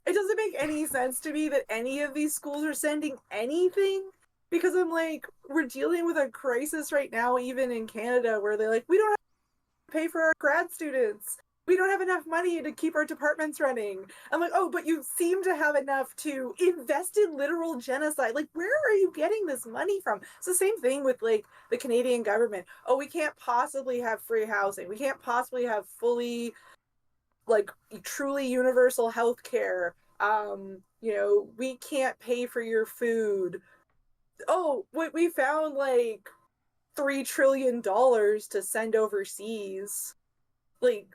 it doesn't make any sense to me that any of these schools are sending anything, because I'm like, we're dealing with a crisis right now, even in Canada, where they're like, we don't have to pay for our grad students. We don't have enough money to keep our departments running. I'm like, oh, but you seem to have enough to invest in literal genocide. Like, where are you getting this money from? It's the same thing with like the Canadian government. Oh, we can't possibly have free housing. We can't possibly have fully, like, truly universal health care. We can't pay for your food. Oh, we found like $3 trillion to send overseas. Like,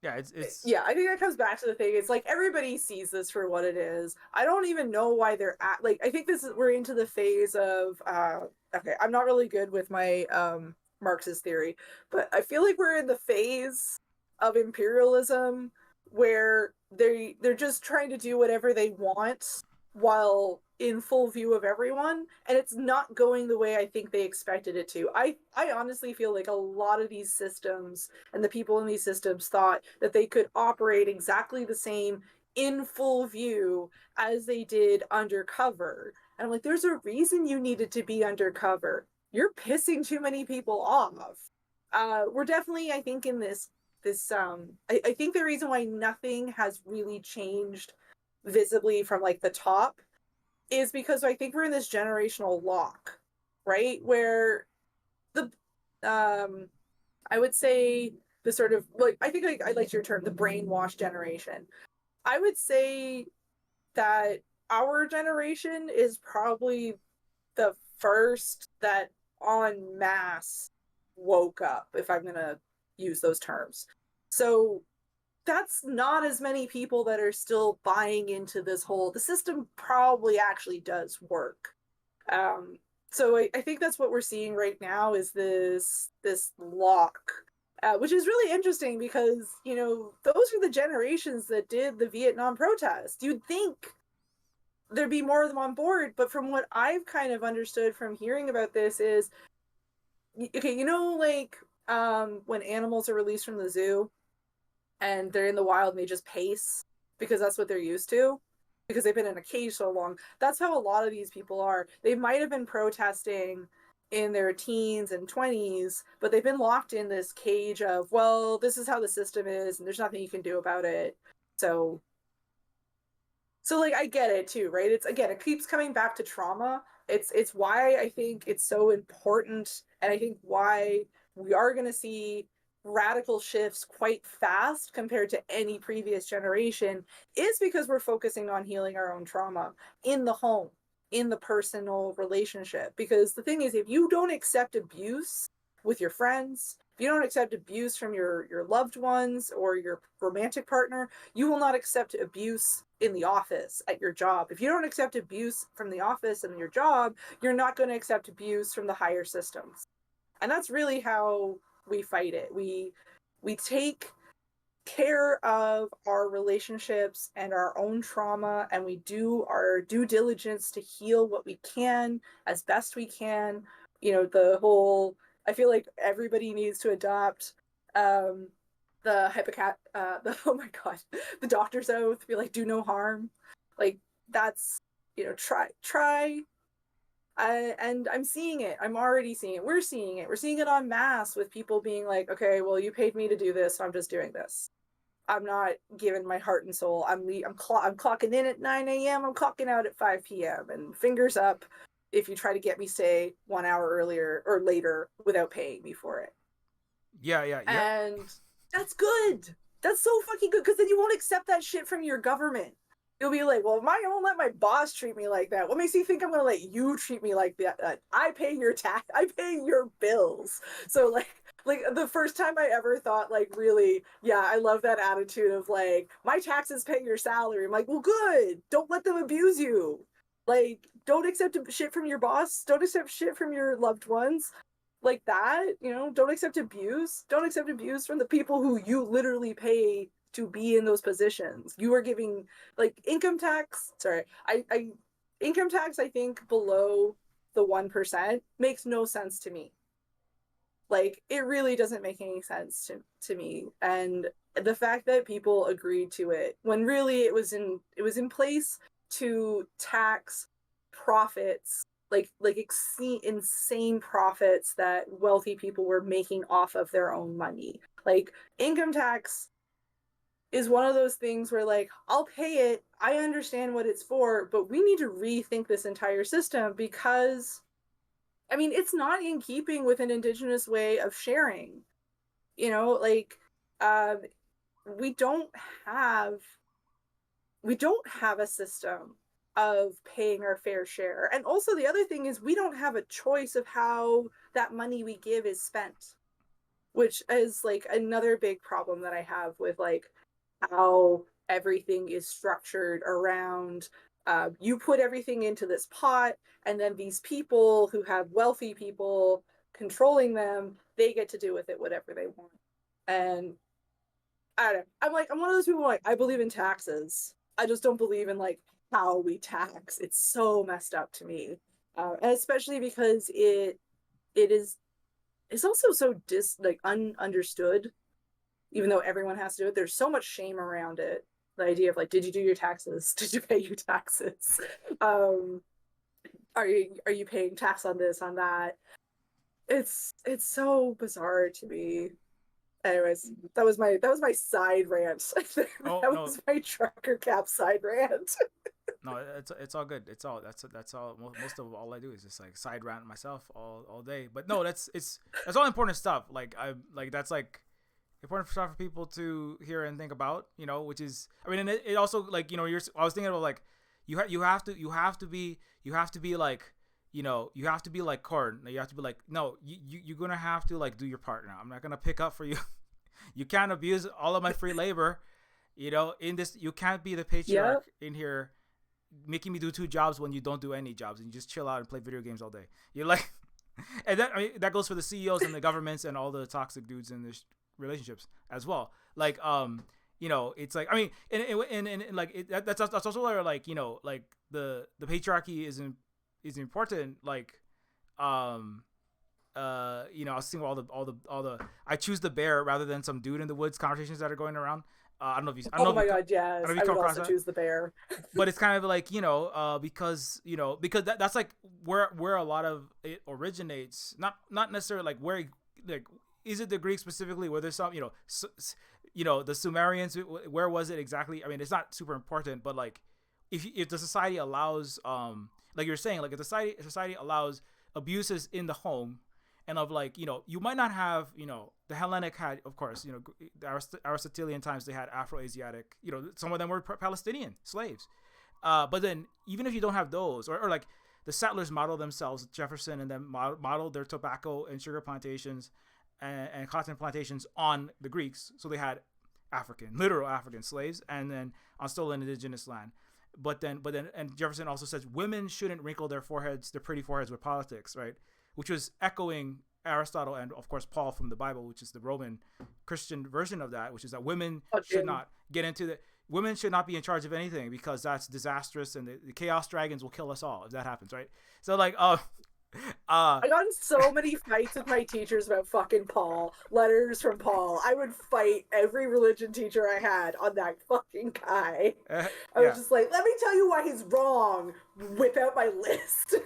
yeah, it's yeah, I think that comes back to the thing. It's like everybody sees this for what it is. I don't even know why they're at, like, I think we're into the phase of okay, I'm not really good with my Marxist theory, but I feel like we're in the phase of imperialism where they're just trying to do whatever they want while in full view of everyone, and it's not going the way I think they expected it to. I honestly feel like a lot of these systems and the people in these systems thought that they could operate exactly the same in full view as they did undercover. And I'm like, there's a reason you needed to be undercover. You're pissing too many people off. We're definitely, I think, in I think the reason why nothing has really changed visibly from like the top is because I think we're in this generational lock, right? Where the I would say the sort of, like, I think, like, I liked your term, the brainwash generation. I would say that our generation is probably the first that en masse woke up, if I'm gonna use those terms. So that's not as many people that are still buying into this whole, the system probably actually does work. Um, so I think that's what we're seeing right now, is this lock, which is really interesting because, those are the generations that did the Vietnam protest. You'd think there'd be more of them on board, but from what I've kind of understood from hearing about this is, okay, like, when animals are released from the zoo and they're in the wild and they just pace because that's what they're used to, because they've been in a cage so long. That's how a lot of these people are. They might have been protesting in their teens and 20s, but they've been locked in this cage of, well, this is how the system is and there's nothing you can do about it. So like, I get it too, right? It's, again, it keeps coming back to trauma. It's why I think it's so important, and I think why we are going to see radical shifts quite fast compared to any previous generation, is because we're focusing on healing our own trauma in the home, in the personal relationship. Because the thing is, if you don't accept abuse with your friends, if you don't accept abuse from your loved ones or your romantic partner, you will not accept abuse in the office, at your job. If you don't accept abuse from the office and your job, you're not going to accept abuse from the higher systems. And that's really how we fight it. We take care of our relationships and our own trauma, and we do our due diligence to heal what we can as best we can. The whole, I feel like everybody needs to adopt the oh my god, the doctor's oath, be like, do no harm. Like, that's, try. And I'm seeing it. I'm already seeing it. We're seeing it. We're seeing it en masse with people being like, okay, well, you paid me to do this, so I'm just doing this. I'm not giving my heart and soul. I'm clocking in at 9 a.m. I'm clocking out at 5 p.m. And fingers up if you try to get me stay 1 hour earlier or later without paying me for it. Yeah. And that's good. That's so fucking good, because then you won't accept that shit from your government. You'll be like, well, I won't let my boss treat me like that. What makes you think I'm going to let you treat me like that? I pay your tax. I pay your bills. So, like, Like the first time I ever thought, like, really, yeah, I love that attitude of like, my taxes pay your salary. I'm like, well, good. Don't let them abuse you. Like, don't accept shit from your boss. Don't accept shit from your loved ones. Like that, don't accept abuse. Don't accept abuse from the people who you literally pay to be in those positions. You are giving like income tax. Sorry, I income tax. I think below the 1% makes no sense to me. Like it really doesn't make any sense to me. And the fact that people agreed to it when really it was in place to tax profits, like insane profits that wealthy people were making off of their own money. Like income tax is one of those things where like I'll pay it, I understand what it's for, but we need to rethink this entire system because I mean, it's not in keeping with an indigenous way of sharing. Like uh, we don't have we don't have a system of paying our fair share. And also the other thing is we don't have a choice of how that money we give is spent, which is like another big problem that I have with like how everything is structured around you put everything into this pot and then these people who have wealthy people controlling them, they get to do with it whatever they want. And I don't know, I'm one of those people like I believe in taxes, I just don't believe in like how we tax. It's so messed up to me. And especially because it is it's also so like ununderstood, even though everyone has to do it. There's so much shame around it. The idea of like, did you do your taxes? Did you pay your taxes? um are you paying tax on this, on that? It's so bizarre to me. Anyways, that was my side rant. Oh That no, was my trucker cap side rant. no, it's all good. It's all that's all. Most of all I do is just like side rant myself all day. But no, that's all important stuff. Like I like that's like important stuff for people to hear and think about. Which is I mean, and it also like I was thinking about like you have to be like you have to be like corn. You have to be like no, you're gonna have to like do your part now. I'm not gonna pick up for you. You can't abuse all of my free labor. In this, you can't be the patriarch Yep. in here making me do two jobs when you don't do any jobs and you just chill out and play video games all day. You're like, and that goes for the CEOs and the governments and all the toxic dudes in their relationships as well. Like, it's like, I mean, and like that's also where like like the patriarchy is important. Like, I was thinking all the I choose the bear rather than some dude in the woods conversations that are going around. I don't know Oh if you my god, I yes. don't know if I you come would across also that, choose the bear. but it's kind of like because that's like where a lot of it originates. Not necessarily like where like is it the Greek specifically where there's some the Sumerians, where was it exactly? I mean, it's not super important, but like if the society allows like you're saying, like if the society allows abuses in the home, and of like you might not have the Hellenic had, of course, the Aristotelian times, they had Afro-Asiatic, some of them were Palestinian slaves, but then even if you don't have those, or like the settlers model themselves, Jefferson and them modeled their tobacco and sugar plantations and cotton plantations on the Greeks, so they had literal African slaves, and then on stolen indigenous land. But then, and Jefferson also says women shouldn't wrinkle their pretty foreheads with politics, right? Which was echoing Aristotle and of course Paul from the Bible, which is the Roman Christian version of that, which is that women should not get into women should not be in charge of anything because that's disastrous, and the chaos dragons will kill us all if that happens, right? So like, I got in so many fights with my teachers about fucking Paul. Letters from Paul. I would fight every religion teacher I had on that fucking guy. I was yeah, just like, let me tell you why he's wrong. Whip out my list.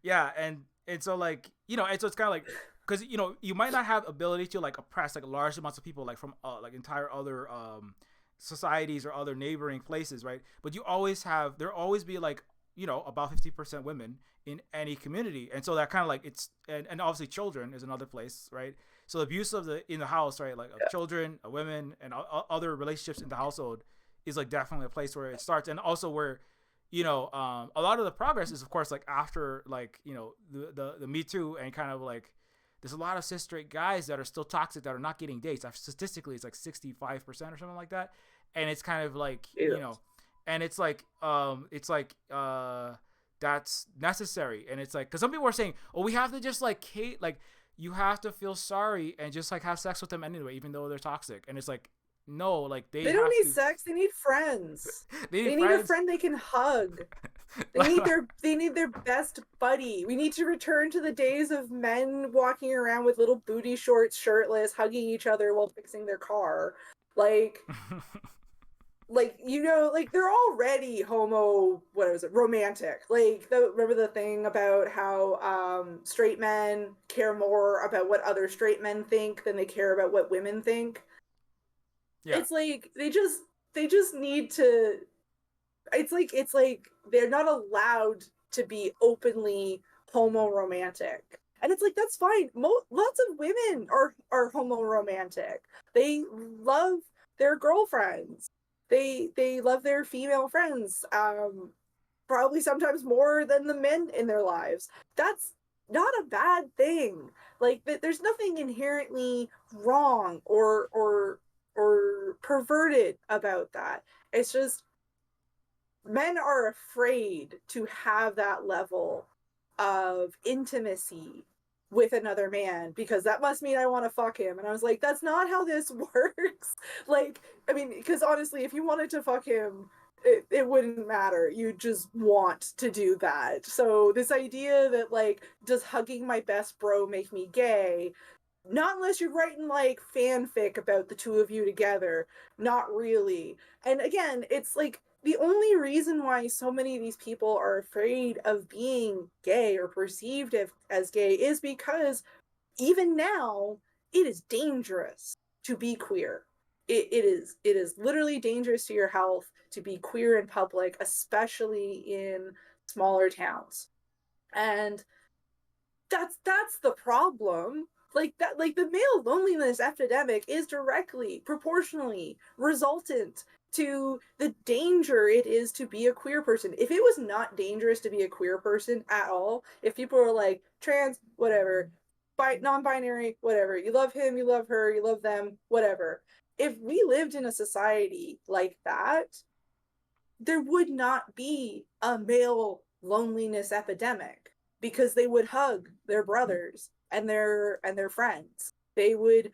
yeah, and so like and so it's kind of like because you might not have ability to like oppress like large amounts of people like from like entire other societies or other neighboring places, right? But there always be like about 50% women in any community, and so that kind of like it's and obviously children is another place, right? So the abuse of in the house, right, like of children, of women, and other relationships in the household is like definitely a place where it starts, and also where a lot of the progress is of course like after like the Me Too and kind of like there's a lot of cis straight guys that are still toxic that are not getting dates. Statistically, it's like 65% or something like that, and it's kind of like and it's like that's necessary, and it's like because some people are saying, oh, we have to just like hate, like you have to feel sorry and just like have sex with them anyway, even though they're toxic, and it's like no, like They don't have need to. sex. They need friends. They need a friend they can hug. They need their best buddy. We need to return to the days of men walking around with little booty shorts, shirtless, hugging each other while fixing their car. Like you know, like they're already romantic. Like remember the thing about how straight men care more about what other straight men think than they care about what women think. Yeah. It's like they just need to. It's like they're not allowed to be openly homo-romantic, and it's like that's fine. Lots of women are homo-romantic. They love their girlfriends. They love their female friends. Probably sometimes more than the men in their lives. That's not a bad thing. Like there's nothing inherently wrong or perverted about that. It's just men are afraid to have that level of intimacy with another man because that must mean I want to fuck him. And I was like, that's not how this works. Like, I mean, because honestly, if you wanted to fuck him, it wouldn't matter. You just want to do that. So this idea that like, does hugging my best bro make me gay? Not unless you're writing like fanfic about the two of you together. Not really. And again, it's like the only reason why so many of these people are afraid of being gay or perceived as gay is because even now it is dangerous to be queer. It is literally dangerous to your health to be queer in public, especially in smaller towns. And that's the problem. Like the male loneliness epidemic is directly proportionally resultant to the danger it is to be a queer person. If it was not dangerous to be a queer person at all, if people were like trans, whatever, non-binary, whatever, you love him, you love her, you love them, whatever. If we lived in a society like that, there would not be a male loneliness epidemic because they would hug their brothers and their friends. They would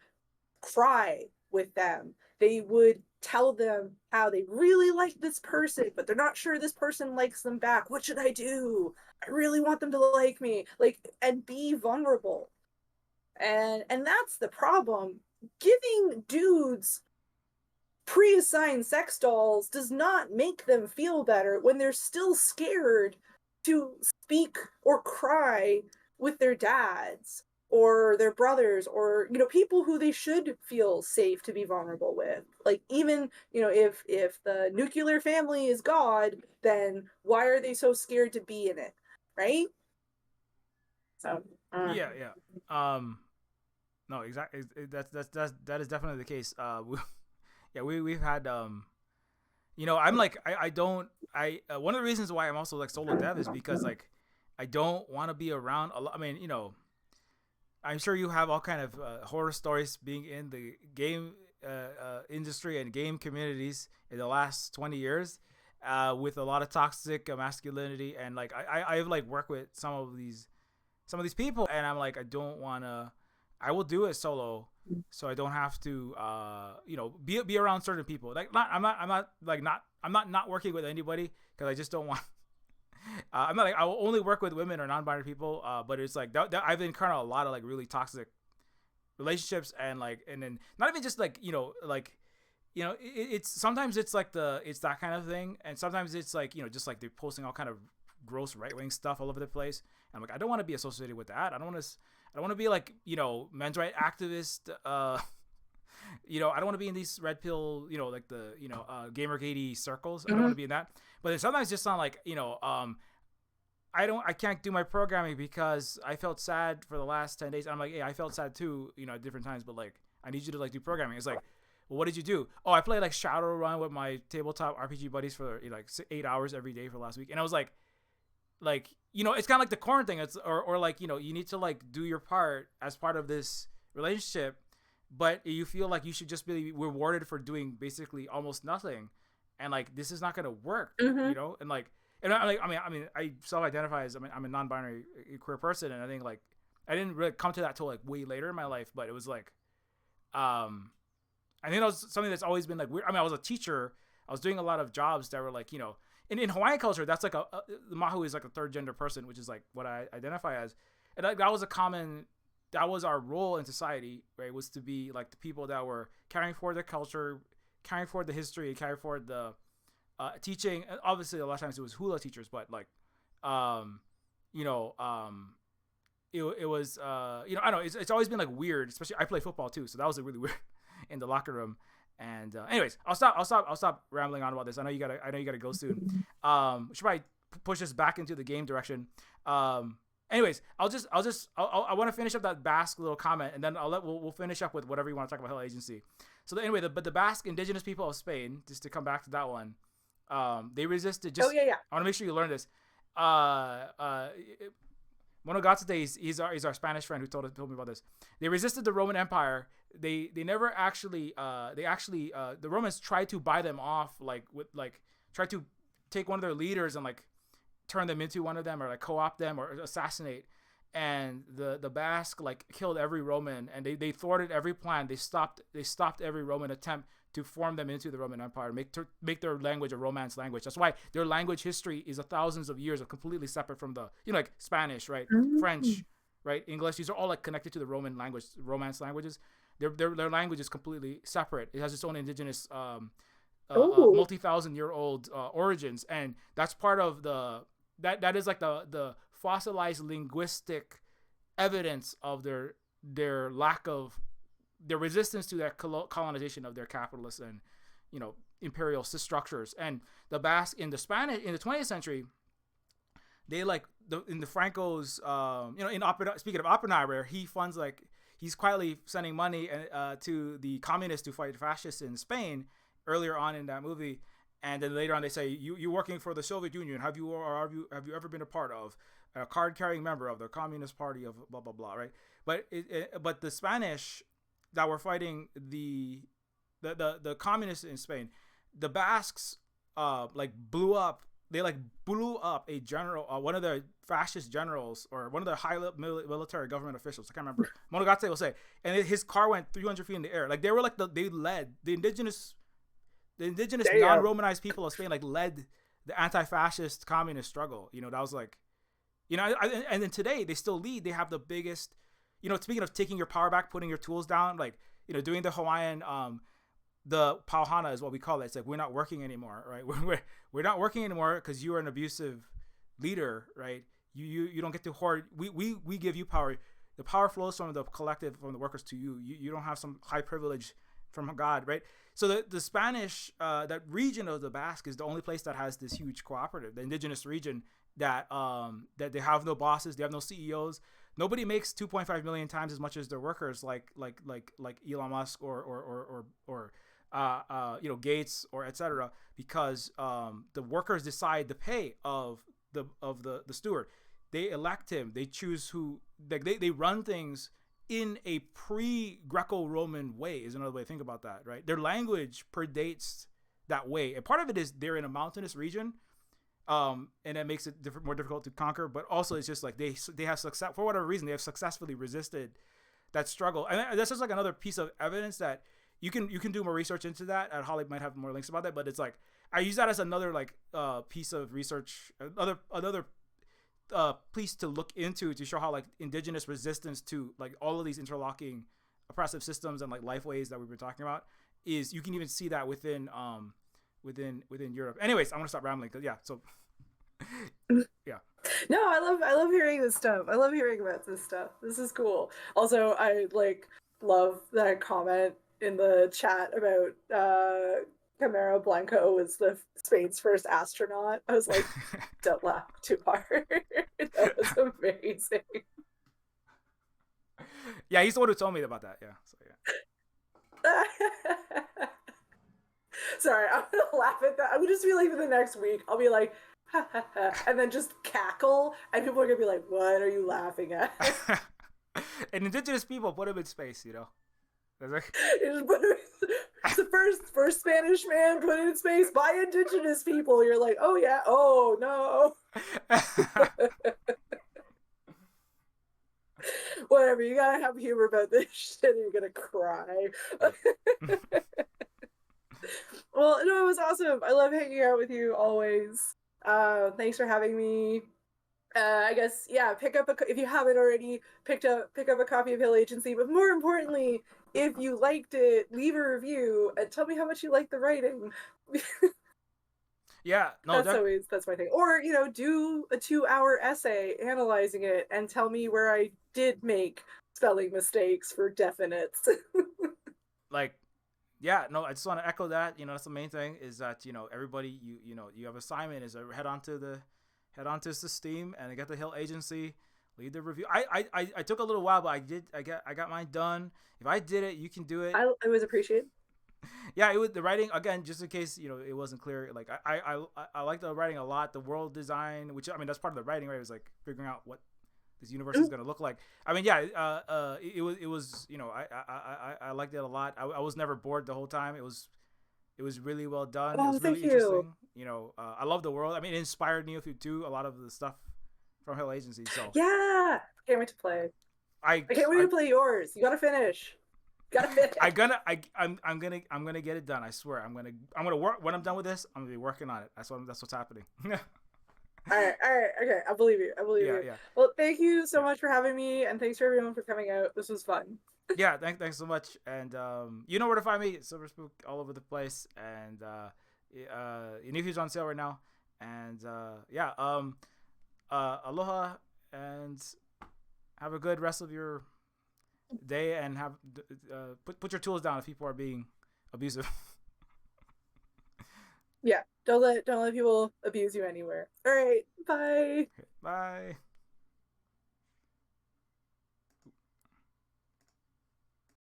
cry with them. They would tell them how they really like this person, but they're not sure this person likes them back. What should I do? I really want them to like me. Like, and be vulnerable. And that's the problem. Giving dudes pre-assigned sex dolls does not make them feel better when they're still scared to speak or cry with their dads or their brothers or, you know, people who they should feel safe to be vulnerable with. Like, even, you know, if the nuclear family is God, then why are they so scared to be in it, right? So yeah. No, exactly. That is definitely the case. We've had you know, I'm like I don't one of the reasons why I'm also like solo dev is because like I don't want to be around a lot. I mean, you know, I'm sure you have all kind of horror stories being in the game industry and game communities in the last 20 years with a lot of toxic masculinity, and like I've like worked with some of these people, and I'm like, I will do it solo so I don't have to you know, be around certain people. Like I'm not working with anybody because I just don't want I'm not like I will only work with women or non-binary people, but it's like that I've encountered a lot of like really toxic relationships, and then not even just like, you know, like, you know, it's sometimes it's like it's that kind of thing, and sometimes it's like, you know, just like they're posting all kind of gross right-wing stuff all over the place, and I'm like, I don't want to be associated with that. I don't want to be like, you know, men's right activist. You know, I don't want to be in these red pill, you know, like the, you know, Gamergate circles. I don't want to be in that. But it sometimes just sound like, you know, I can't do my programming because I felt sad for the last 10 days. I'm like, hey, I felt sad too, you know, at different times, but like, I need you to like do programming. It's like, well, what did you do? Oh, I played like Shadowrun with my tabletop RPG buddies for, you know, like 8 hours every day for last week. And I was like, like, you know, it's kind of like the corn thing. It's or like, you know, you need to like do your part as part of this relationship, but you feel like you should just be rewarded for doing basically almost nothing, and like this is not gonna work, Mm-hmm. you know, and like. And I mean, I self-identify as I'm a non-binary queer person, and I think like I didn't really come to that till like way later in my life, but it was like, um, I think that was something that's always been like weird. I mean, I was a teacher. I was doing a lot of jobs that were like, you know, in Hawaiian culture, that's like the mahu is like a third gender person, which is like what I identify as, and that was a common, that was our role in society, right? Was to be like the people that were carrying forward the culture, carrying forward the history, carrying forward the teaching. Obviously, a lot of times it was hula teachers, but like, um, you know, it was you know, I don't know, it's always been like weird, especially I play football too, so that was like really weird in the locker room. And anyways, I'll stop rambling on about this. I know you gotta go soon. We should probably push this back into the game direction. Anyways, I want to finish up that Basque little comment, and then we'll finish up with whatever you want to talk about Hell Agency. So anyway, the Basque indigenous people of Spain, just to come back to that one, they resisted. Oh Just yeah, yeah. I want to make sure you learn this. Uh, uh, Monogatake, he's our Spanish friend who told me about this. They resisted the Roman Empire. They never actually the Romans tried to buy them off, like with like tried to take one of their leaders and like turn them into one of them, or like co-opt them or assassinate. And the Basque like killed every Roman, and they thwarted every plan. They stopped every Roman attempt to form them into the Roman Empire, make their language a Romance language. That's why their language history is thousands of years of completely separate from the, you know, like Spanish, right? Mm. French, right? English. These are all like connected to the Roman language, Romance languages. Their language is completely separate. It has its own indigenous Oh. multi-thousand-year-old origins, and that's part of that is like the fossilized linguistic evidence of their lack of their resistance to that colonization of their capitalist and, you know, imperial structures. And the Basque in the 20th century, they like in the Franco's you know, speaking of Oppenheimer, he funds like he's quietly sending money to the communists to fight fascists in Spain earlier on in that movie. And then later on, they say, you're working for the Soviet Union. Have you ever been a part of a card-carrying member of the Communist Party of blah blah blah, right? But the Spanish that were fighting the communists in Spain, the Basques like blew up. They like blew up a general, one of the fascist generals, or one of the high military government officials. I can't remember. Monogatake will say, and his car went 300 feet in the air. Like they were like they led the indigenous non-Romanized people of Spain, like led the anti-fascist communist struggle. You know, that was like, you know, and then today they still lead. They have the biggest, you know, speaking of taking your power back, putting your tools down, like, you know, doing the Hawaiian, the pauhana is what we call it. It's like, we're not working anymore, right? We're not working anymore because you are an abusive leader, right? You don't get to hoard. We give you power. The power flows from the collective, from the workers to you. You don't have some high privilege from God, right? So the Spanish, that region of the Basque is the only place that has this huge cooperative, the indigenous region, that that they have no bosses, they have no CEOs. Nobody makes 2.5 million times as much as their workers, like Elon Musk or you know, Gates or etc. Because the workers decide the pay of the steward. They elect him. They choose who. Like they run things in a pre-Greco-Roman way, is another way to think about that, right? Their language predates that way, and part of it is they're in a mountainous region, and it makes it more difficult to conquer. But also, it's just like they have success for whatever reason. They have successfully resisted that struggle, and that's just like another piece of evidence that you can do more research into that. And Holly might have more links about that, but it's like I use that as another like piece of research, another piece to look into to show how like indigenous resistance to like all of these interlocking oppressive systems and like lifeways that we've been talking about, is you can even see that within Europe. Anyways, I want to stop rambling because yeah, so yeah. No, I love hearing this stuff. I love hearing about this stuff. This is cool. Also, I like love that comment in the chat about Camaro Blanco was the Spain's first astronaut. I was like, don't laugh too hard. That was amazing. Yeah, he's the one who told me about that. Yeah, so yeah. Sorry, I'm gonna laugh at that. I'm gonna just be like for the next week, I'll be like, ha ha ha, and then just cackle, and people are gonna be like, "What are you laughing at?" And indigenous people put him in space, you know. Like, It's the first Spanish man put in space by indigenous people. You're like, oh yeah, oh no, whatever. You gotta have humor about this shit. Or you're gonna cry. Well, no, it was awesome. I love hanging out with you always. Thanks for having me. I guess yeah. Pick up if you haven't already pick up a copy of Hill Agency. But more importantly, if you liked it, leave a review and tell me how much you like the writing. yeah, no, That's my thing. Or do a 2-hour essay analyzing it and tell me where I did make spelling mistakes for definites. like, yeah, no, I just want to echo that. You know, that's the main thing is that everybody you have assignment is head on to Steam and get the Hill Agency. Leave the review. I took a little while, but I got mine done. If I did it, you can do it. I always appreciate. Yeah, it was the writing again. Just in case it wasn't clear. Like I like the writing a lot. The world design, which I mean that's part of the writing, right? It was like figuring out what this universe is gonna look like. I mean, yeah, it was I liked it a lot. I was never bored the whole time. It was really well done. It Oh, was really thank you. interesting. I love the world. I mean, it inspired me to do a lot of the stuff from Hill Agency. So Yeah, can't wait to play. I I can't wait I to play yours. You gotta finish. Gotta finish. I'm gonna get it done. I swear. I'm gonna work when I'm done with this. I'm gonna be working on it. That's what's happening. All right, okay. I believe you. I believe you. Yeah. Well, thank you so Yeah. much for having me, and thanks for everyone for coming out. This was fun. Yeah, thanks so much. And you know where to find me. Silver Spook all over the place. And Inifi's on sale right now. And yeah, aloha, and have a good rest of your day. And have put your tools down if people are being abusive. Yeah, don't let people abuse you anywhere. All right, bye. Bye.